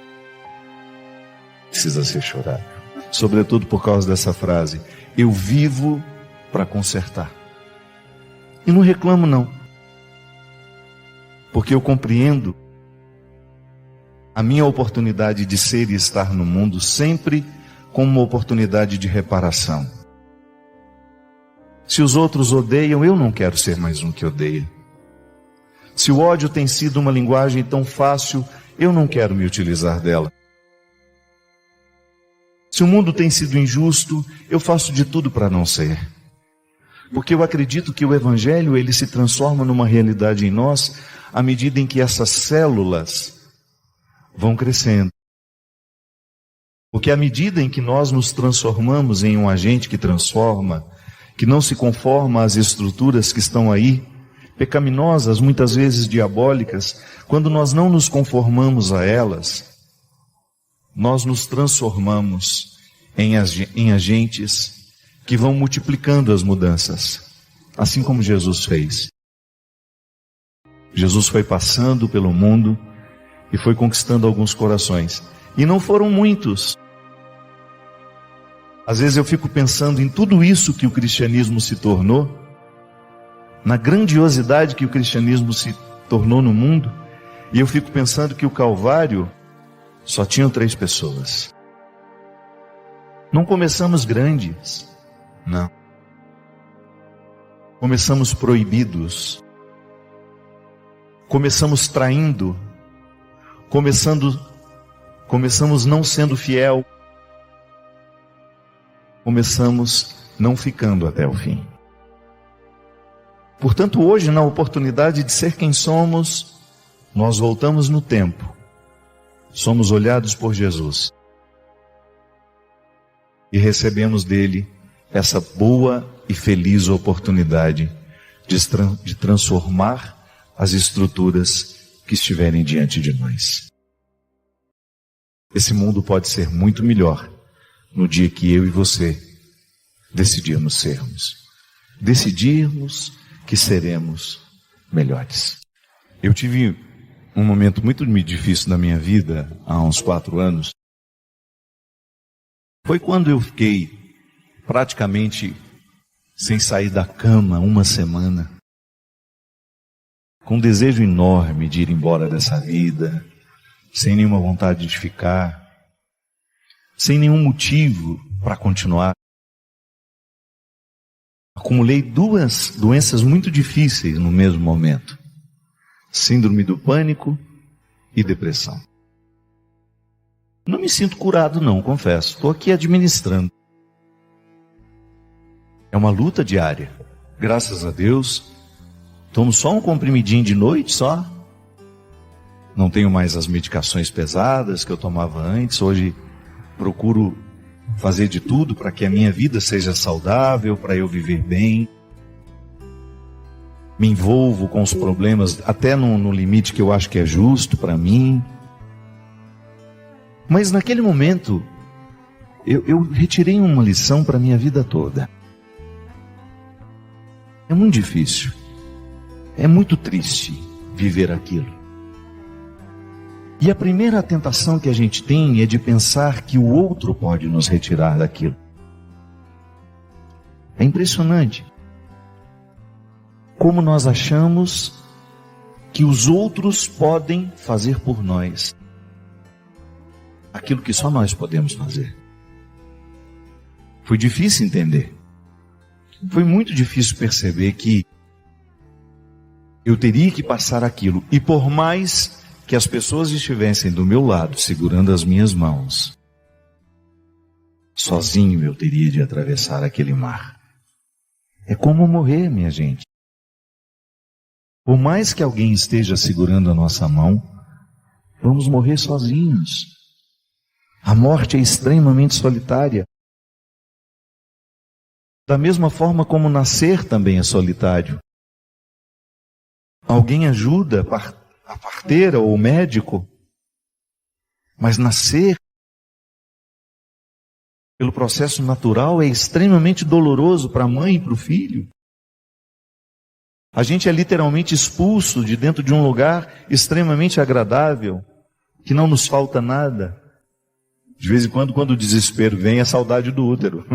Precisa ser chorado. Sobretudo por causa dessa frase: eu vivo para consertar. E não reclamo não, porque eu compreendo a minha oportunidade de ser e estar no mundo sempre como uma oportunidade de reparação. Se os outros odeiam, eu não quero ser mais um que odeia. Se o ódio tem sido uma linguagem tão fácil, eu não quero me utilizar dela. Se o mundo tem sido injusto, eu faço de tudo para não ser. Porque eu acredito que o Evangelho, ele se transforma numa realidade em nós, à medida em que essas células vão crescendo. Porque à medida em que nós nos transformamos em um agente que transforma, que não se conforma às estruturas que estão aí, pecaminosas, muitas vezes diabólicas, quando nós não nos conformamos a elas, nós nos transformamos em agentes que vão multiplicando as mudanças, assim como Jesus fez. Jesus foi passando pelo mundo e foi conquistando alguns corações, e não foram muitos. Às vezes eu fico pensando em tudo isso que o cristianismo se tornou, na grandiosidade que o cristianismo se tornou no mundo, e eu fico pensando que o Calvário só tinham 3 pessoas. Não começamos grandes, não. Começamos proibidos, começamos traindo, começamos não sendo fiel, começamos não ficando até o fim. Portanto, hoje, na oportunidade de ser quem somos, nós voltamos no tempo, somos olhados por Jesus e recebemos dele essa boa e feliz oportunidade de transformar as estruturas que estiverem diante de nós. Esse mundo pode ser muito melhor no dia que eu e você decidirmos sermos. Decidirmos que seremos melhores. Eu tive um momento muito difícil na minha vida, há uns 4 anos. Foi quando eu fiquei praticamente sem sair da cama 1 semana, com um desejo enorme de ir embora dessa vida, sem nenhuma vontade de ficar, sem nenhum motivo para continuar. Acumulei 2 doenças muito difíceis no mesmo momento: síndrome do pânico e depressão. Não me sinto curado não, confesso. Estou aqui administrando. É uma luta diária. Graças a Deus, tomo só um comprimidinho de noite só. Não tenho mais as medicações pesadas que eu tomava antes. Hoje procuro fazer de tudo para que a minha vida seja saudável, para eu viver bem. Me envolvo com os problemas até no limite que eu acho que é justo para mim. Mas naquele momento, eu retirei uma lição para a minha vida toda. É muito difícil, é muito triste viver aquilo. E a primeira tentação que a gente tem é de pensar que o outro pode nos retirar daquilo. É impressionante como nós achamos que os outros podem fazer por nós aquilo que só nós podemos fazer. Foi difícil entender. Foi muito difícil perceber que eu teria que passar aquilo. E por mais que as pessoas estivessem do meu lado, segurando as minhas mãos, sozinho eu teria de atravessar aquele mar. É como morrer, minha gente. Por mais que alguém esteja segurando a nossa mão, vamos morrer sozinhos. A morte é extremamente solitária. Da mesma forma como nascer também é solitário. Alguém ajuda a parteira ou o médico, mas nascer pelo processo natural é extremamente doloroso para a mãe e para o filho. A gente é literalmente expulso de dentro de um lugar extremamente agradável, que não nos falta nada. De vez em quando o desespero vem, é saudade do útero.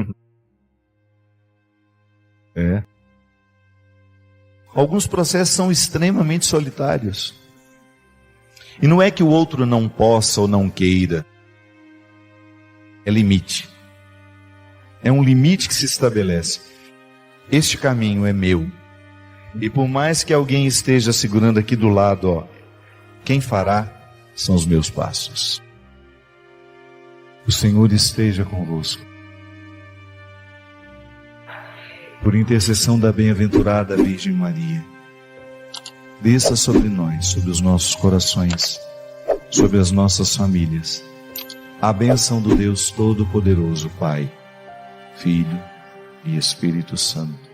Alguns processos são extremamente solitários. E não é que o outro não possa ou não queira. É limite. É um limite que se estabelece. Este caminho é meu. E por mais que alguém esteja segurando aqui do lado, quem fará são os meus passos. O Senhor esteja convosco. Por intercessão da bem-aventurada Virgem Maria, desça sobre nós, sobre os nossos corações, sobre as nossas famílias, a bênção do Deus Todo-Poderoso, Pai, Filho e Espírito Santo.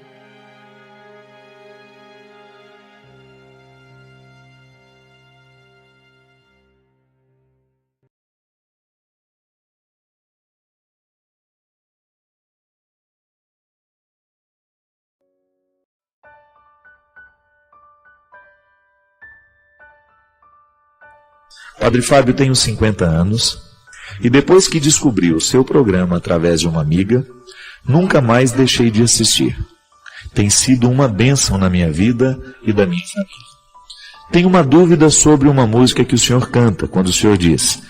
Padre Fábio, tenho 50 anos e depois que descobri o seu programa através de uma amiga, nunca mais deixei de assistir. Tem sido uma bênção na minha vida e da minha família. Tenho uma dúvida sobre uma música que o senhor canta, quando o senhor diz: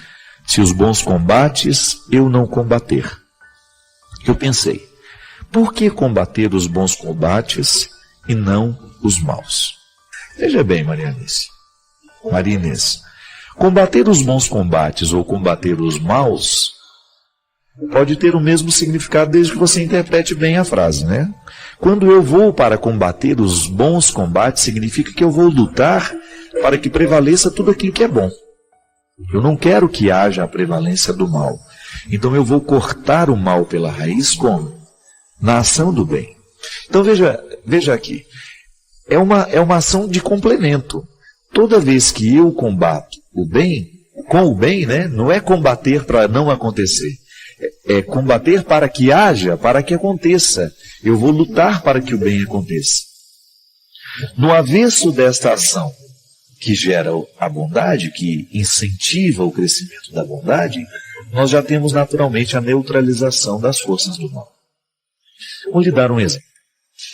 se os bons combates, eu não combater. Eu pensei, por que combater os bons combates e não os maus? Veja bem, Maria Inês, combater os bons combates ou combater os maus pode ter o mesmo significado desde que você interprete bem a frase, né? Quando eu vou para combater os bons combates, significa que eu vou lutar para que prevaleça tudo aquilo que é bom. Eu não quero que haja a prevalência do mal. Então eu vou cortar o mal pela raiz como? Na ação do bem. Então veja aqui. É uma ação de complemento. Toda vez que eu combato o bem, com o bem, né? Não é combater para não acontecer. É combater para que haja, para que aconteça. Eu vou lutar para que o bem aconteça. No avesso desta ação,
que gera a bondade, que incentiva o crescimento da bondade, nós já temos naturalmente a neutralização das forças do mal. Vou lhe dar um exemplo.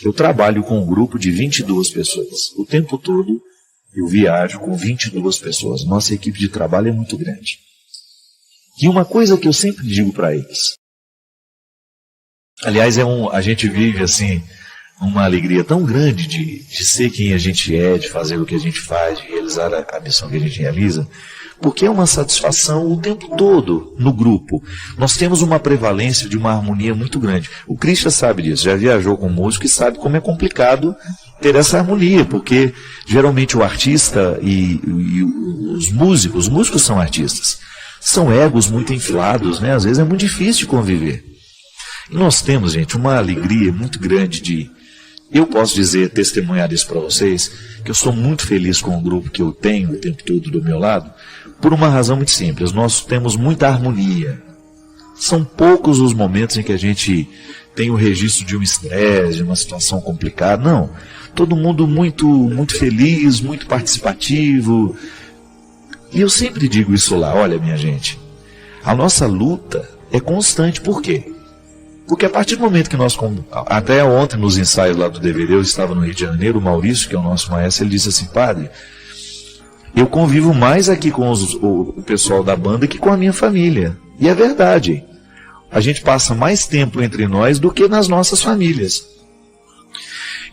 Eu trabalho com um grupo de 22 pessoas. O tempo todo eu viajo com 22 pessoas. Nossa equipe de trabalho é muito grande. E uma coisa que eu sempre digo para eles, aliás, a gente vive assim uma alegria tão grande de ser quem a gente é, de fazer o que a gente faz, de realizar a missão que a gente realiza, porque é uma satisfação o tempo todo no grupo. Nós temos uma prevalência de uma harmonia muito grande. O Christian sabe disso, já viajou com músico e sabe como é complicado ter essa harmonia, porque geralmente o artista e os músicos são artistas, são egos muito inflados, né? Às vezes é muito difícil de conviver. E nós temos, gente, uma alegria muito grande de... Eu posso dizer, testemunhar isso para vocês, que eu sou muito feliz com o grupo que eu tenho o tempo todo do meu lado, por uma razão muito simples. Nós temos muita harmonia. São poucos os momentos em que a gente tem o registro de um estresse, de uma situação complicada. Não. Todo mundo muito feliz, muito participativo. E eu sempre digo isso lá, olha minha gente, a nossa luta é constante. Por quê? Porque a partir do momento que nós, até ontem nos ensaios lá do DVD, eu estava no Rio de Janeiro, o Maurício, que é o nosso maestro, ele disse assim, padre, eu convivo mais aqui com o pessoal da banda que com a minha família. E é verdade, a gente passa mais tempo entre nós do que nas nossas famílias.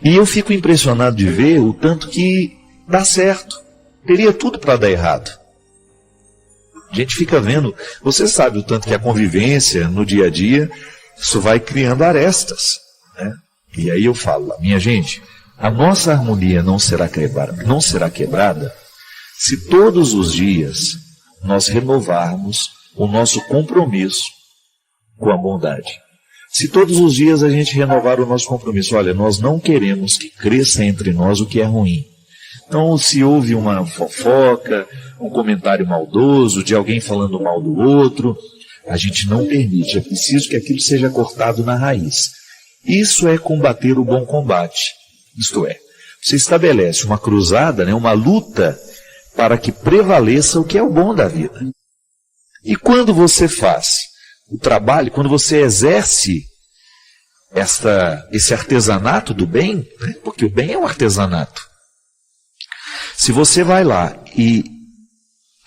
E eu fico impressionado de ver o tanto que dá certo, teria tudo para dar errado. A gente fica vendo, você sabe o tanto que a convivência no dia a dia, isso vai criando arestas, né? E aí eu falo, minha gente, a nossa harmonia não será quebrada se todos os dias nós renovarmos o nosso compromisso com a bondade. Se todos os dias a gente renovar o nosso compromisso, olha, nós não queremos que cresça entre nós o que é ruim. Então, se houve uma fofoca, um comentário maldoso de alguém falando mal do outro, a gente não permite, é preciso que aquilo seja cortado na raiz. Isso é combater o bom combate. Isto é, você estabelece uma cruzada, né, uma luta para que prevaleça o que é o bom da vida. E quando você faz o trabalho, quando você exerce esse artesanato do bem, né, porque o bem é um artesanato. Se você vai lá e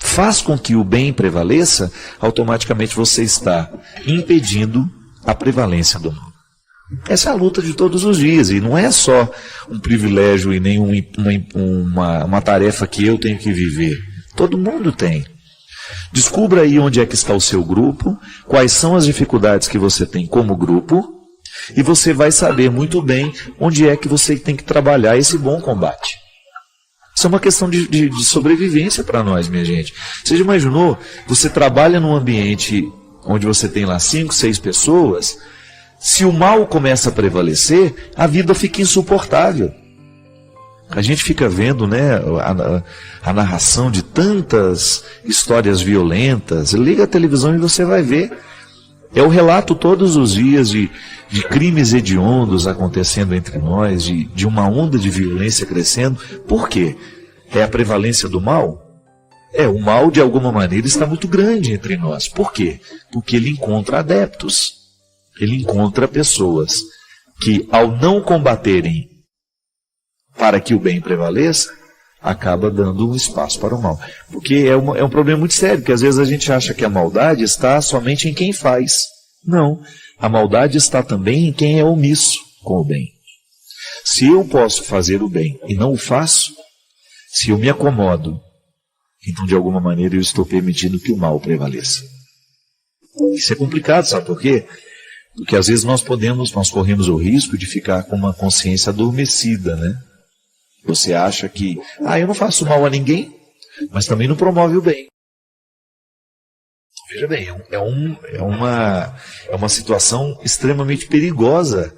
faz com que o bem prevaleça, automaticamente você está impedindo a prevalência do mal. Essa é a luta de todos os dias, e não é só um privilégio e nem uma tarefa que eu tenho que viver. Todo mundo tem. Descubra aí onde é que está o seu grupo, quais são as dificuldades que você tem como grupo, e você vai saber muito bem onde é que você tem que trabalhar esse bom combate. Isso é uma questão de sobrevivência para nós, minha gente. Você já imaginou? Você trabalha num ambiente onde você tem lá 5, 6 pessoas. Se o mal começa a prevalecer, a vida fica insuportável. A gente fica vendo, né, a narração de tantas histórias violentas. Liga a televisão e você vai ver. É o relato todos os dias de crimes hediondos acontecendo entre nós, de uma onda de violência crescendo. Por quê? É a prevalência do mal? O mal de alguma maneira está muito grande entre nós. Por quê? Porque ele encontra adeptos. Ele encontra pessoas que, ao não combaterem para que o bem prevaleça, acaba dando um espaço para o mal. Porque é um problema muito sério, porque às vezes a gente acha que a maldade está somente em quem faz. Não, a maldade está também em quem é omisso com o bem. Se eu posso fazer o bem e não o faço, se eu me acomodo, então de alguma maneira eu estou permitindo que o mal prevaleça. Isso é complicado, sabe por quê? Porque às vezes nós corremos o risco de ficar com uma consciência adormecida, né? Você acha que, eu não faço mal a ninguém, mas também não promove o bem. Veja bem, é uma situação extremamente perigosa.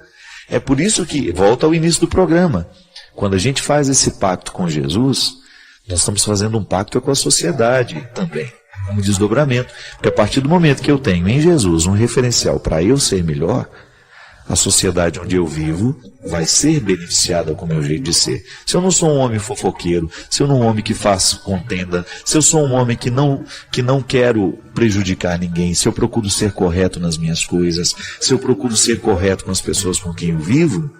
É por isso que, volta ao início do programa, quando a gente faz esse pacto com Jesus, nós estamos fazendo um pacto com a sociedade também, um desdobramento. Porque a partir do momento que eu tenho em Jesus um referencial para eu ser melhor,
a sociedade onde eu vivo vai ser beneficiada com o meu jeito de ser. Se eu não sou um homem fofoqueiro, se eu não sou um homem que faço contenda, se eu sou um homem que não quero prejudicar ninguém, se eu procuro ser correto nas minhas coisas, se eu procuro ser correto com as pessoas com quem eu vivo,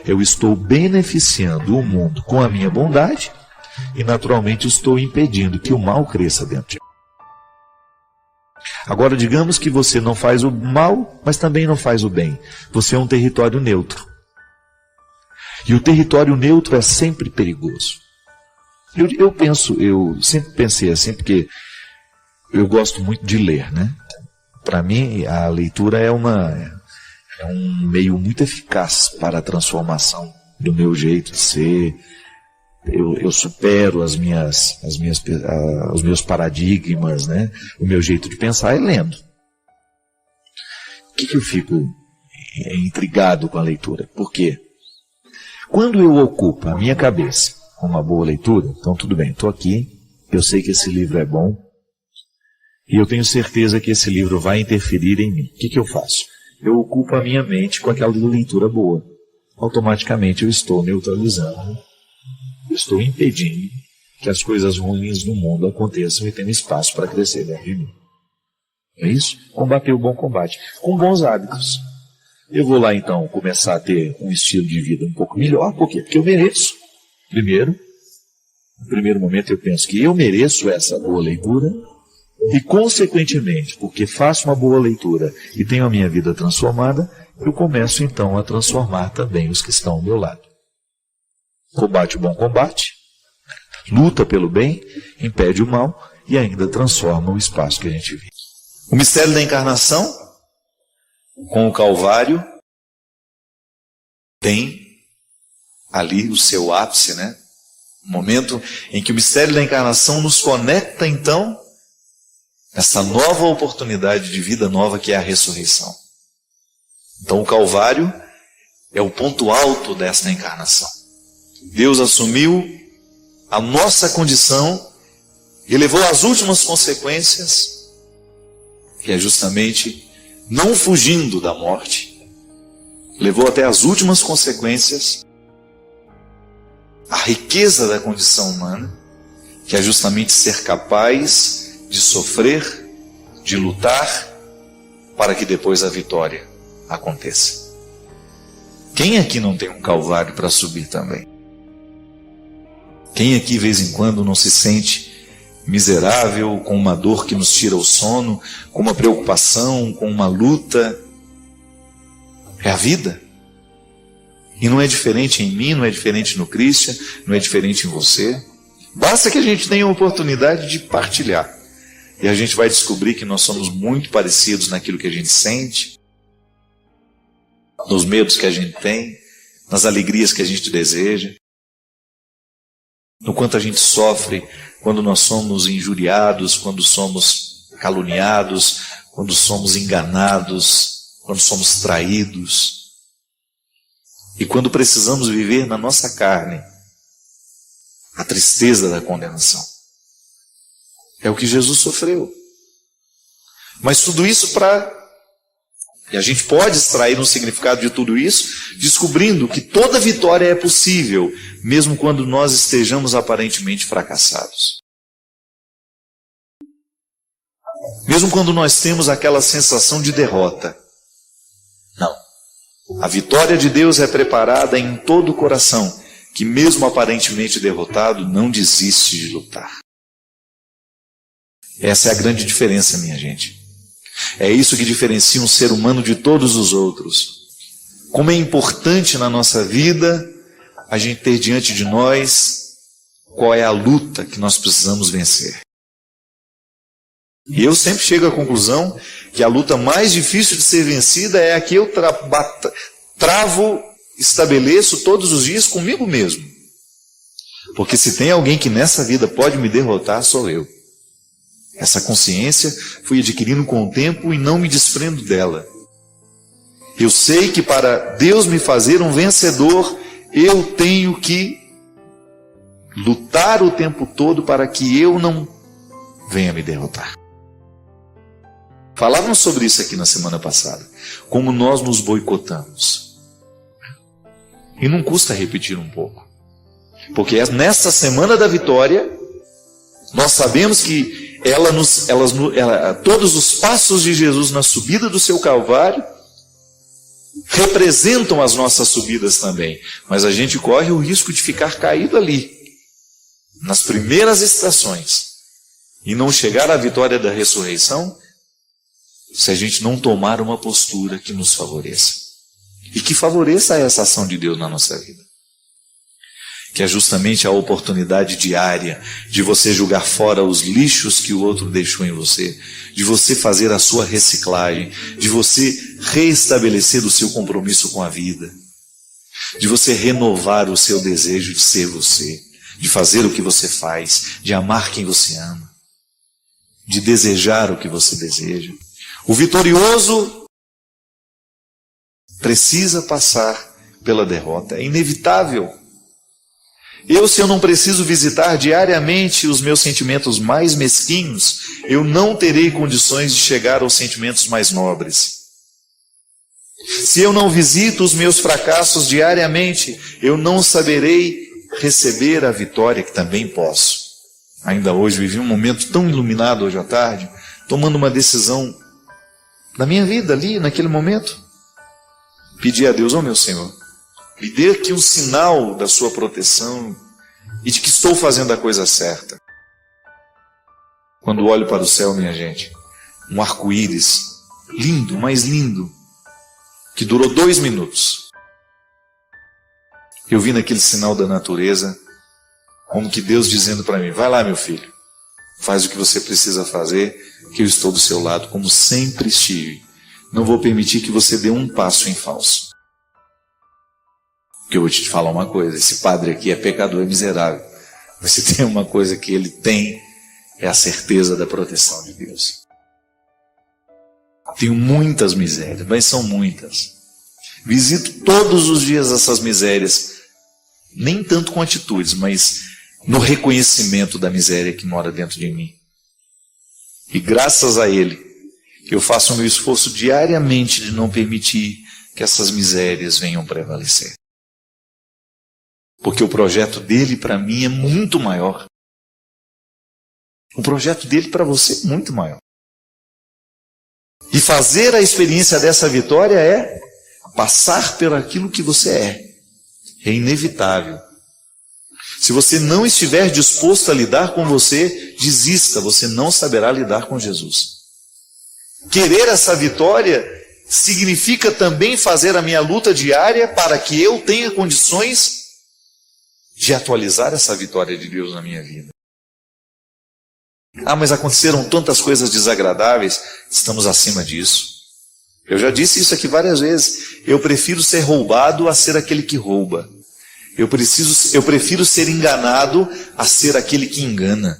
eu estou beneficiando o mundo com a minha bondade e naturalmente estou impedindo que o mal cresça dentro de mim. Agora, digamos que você não faz o mal, mas também não faz o bem. Você é um território neutro. E o território neutro é sempre perigoso. Eu sempre pensei assim, porque eu gosto muito de ler, né? Para mim, a leitura é um meio muito eficaz para a transformação do meu jeito de ser. Eu supero os meus paradigmas, né? O meu jeito de pensar é lendo. O que eu fico intrigado com a leitura? Por quê? Quando eu ocupo a minha cabeça com uma boa leitura, então tudo bem, estou aqui, eu sei que esse livro é bom, e eu tenho certeza que esse livro vai interferir em mim. O que eu faço? Eu ocupo a minha mente com aquela leitura boa. Automaticamente eu estou neutralizando, eu estou impedindo que as coisas ruins no mundo aconteçam e tenham espaço para crescer dentro de mim. É isso? Combater o bom combate. Com bons hábitos. Eu vou lá então começar a ter um estilo de vida um pouco melhor. Por quê? Porque eu mereço. No primeiro momento eu penso que eu mereço essa boa leitura. E consequentemente, porque faço uma boa leitura e tenho a minha vida transformada, eu começo então a transformar também os que estão ao meu lado. Combate o bom combate, luta pelo bem, impede o mal e ainda transforma o espaço que a gente vive. O mistério da encarnação, com o Calvário, tem ali o seu ápice, né? O momento em que o mistério da encarnação nos conecta então essa nova oportunidade de vida nova que é a ressurreição. Então o Calvário é o ponto alto desta encarnação. Deus assumiu a nossa condição e levou às últimas consequências, que é justamente não fugindo da morte, levou até as últimas consequências a riqueza da condição humana, que é justamente ser capaz de sofrer, de lutar, para que depois a vitória aconteça. Quem aqui não tem um Calvário para subir também? Quem aqui, de vez em quando, não se sente miserável, com uma dor que nos tira o sono, com uma preocupação, com uma luta? É a vida. E não é diferente em mim, não é diferente no Christian, não é diferente em você. Basta que a gente tenha a oportunidade de partilhar. E a gente vai descobrir que nós somos muito parecidos naquilo que a gente sente, nos medos que a gente tem, nas alegrias que a gente deseja, no quanto a gente sofre quando nós somos injuriados, quando somos caluniados, quando somos enganados, quando somos traídos. E quando precisamos viver na nossa carne a tristeza da condenação. É o que Jesus sofreu. Mas tudo isso e a gente pode extrair um significado de tudo isso, descobrindo que toda vitória é possível, mesmo quando nós estejamos aparentemente fracassados. Mesmo quando nós temos aquela sensação de derrota. Não. A vitória de Deus é preparada em todo o coração, que mesmo aparentemente derrotado, não desiste de lutar. Essa é a grande diferença, minha gente. É isso que diferencia um ser humano de todos os outros. Como é importante na nossa vida a gente ter diante de nós qual é a luta que nós precisamos vencer. E eu sempre chego à conclusão que a luta mais difícil de ser vencida é a que eu estabeleço todos os dias comigo mesmo. Porque se tem alguém que nessa vida pode me derrotar, sou eu. Essa consciência fui adquirindo com o tempo e não me desprendo dela. Eu sei que para Deus me fazer um vencedor, eu tenho que lutar o tempo todo para que eu não venha me derrotar. Falávamos sobre isso aqui na semana passada. Como nós nos boicotamos. E não custa repetir um pouco. Porque nessa semana da vitória, nós sabemos que todos os passos de Jesus na subida do seu Calvário representam as nossas subidas também. Mas a gente corre o risco de ficar caído ali, nas primeiras estações, e não chegar à vitória da ressurreição, se a gente não tomar uma postura que nos favoreça. E que favoreça essa ação de Deus na nossa vida. Que é justamente a oportunidade diária de você jogar fora os lixos que o outro deixou em você, de você fazer a sua reciclagem, de você reestabelecer o seu compromisso com a vida, de você renovar o seu desejo de ser você, de fazer o que você faz, de amar quem você ama, de desejar o que você deseja. O vitorioso precisa passar pela derrota, é inevitável. Se eu não preciso visitar diariamente os meus sentimentos mais mesquinhos, eu não terei condições de chegar aos sentimentos mais nobres. Se eu não visito os meus fracassos diariamente, eu não saberei receber a vitória que também posso. Ainda hoje vivi um momento tão iluminado hoje à tarde, tomando uma decisão na minha vida ali, naquele momento. Pedi a Deus, meu Senhor, me dê aqui um sinal da sua proteção e de que estou fazendo a coisa certa. Quando olho para o céu, minha gente, um arco-íris lindo, mais lindo, que durou 2 minutos. Eu vi naquele sinal da natureza, como que Deus dizendo para mim, vai lá, meu filho, faz o que você precisa fazer, que eu estou do seu lado, como sempre estive. Não vou permitir que você dê um passo em falso. Porque eu vou te falar uma coisa, esse padre aqui é pecador, é miserável. Você tem uma coisa que ele tem, é a certeza da proteção de Deus. Tenho muitas misérias, mas são muitas. Visito todos os dias essas misérias, nem tanto com atitudes, mas no reconhecimento da miséria que mora dentro de mim. E graças a Ele, eu faço o meu esforço diariamente de não permitir que essas misérias venham prevalecer. Porque o projeto dele para mim é muito maior. O projeto dele para você é muito maior. E fazer a experiência dessa vitória é passar por aquilo que você é. É inevitável. Se você não estiver disposto a lidar com você, desista, você não saberá lidar com Jesus. Querer essa vitória significa também fazer a minha luta diária para que eu tenha condições de atualizar essa vitória de Deus na minha vida. Mas aconteceram tantas coisas desagradáveis, estamos acima disso. Eu já disse isso aqui várias vezes. Eu prefiro ser roubado a ser aquele que rouba. Eu prefiro ser enganado a ser aquele que engana.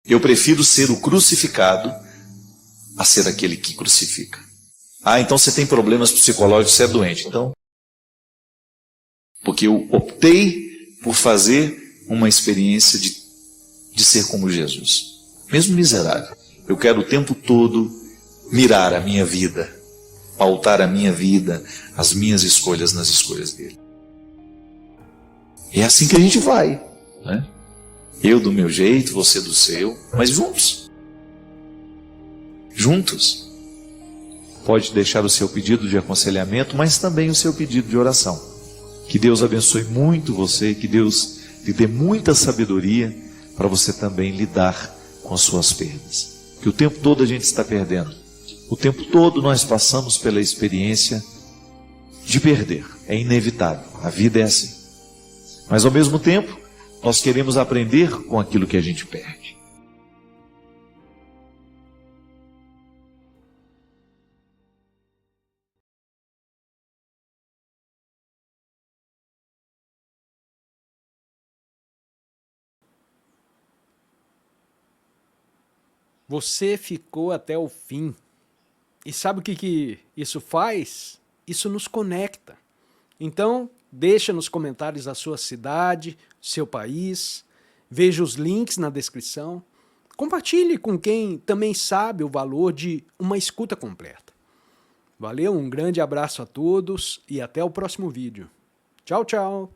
Eu prefiro ser o crucificado a ser aquele que crucifica. Então você tem problemas psicológicos, você é doente. Então, porque eu optei por fazer uma experiência de ser como Jesus. Mesmo miserável. Eu quero o tempo todo mirar a minha vida, pautar a minha vida, as minhas escolhas nas escolhas dele. É assim que a gente vai, né? Eu do meu jeito, você do seu, mas juntos. Juntos. Pode deixar o seu pedido de aconselhamento, mas também o seu pedido de oração. Que Deus abençoe muito você, que Deus lhe dê muita sabedoria para você também lidar com as suas perdas. Que o tempo todo a gente está perdendo. O tempo todo nós passamos pela experiência de perder. É inevitável. A vida é assim. Mas ao mesmo tempo, nós queremos aprender com aquilo que a gente perde.
Você ficou até o fim. E sabe o que isso faz? Isso nos conecta. Então, deixa nos comentários a sua cidade, seu país. Veja os links na descrição. Compartilhe com quem também sabe o valor de uma escuta completa. Valeu, um grande abraço a todos e até o próximo vídeo. Tchau, tchau!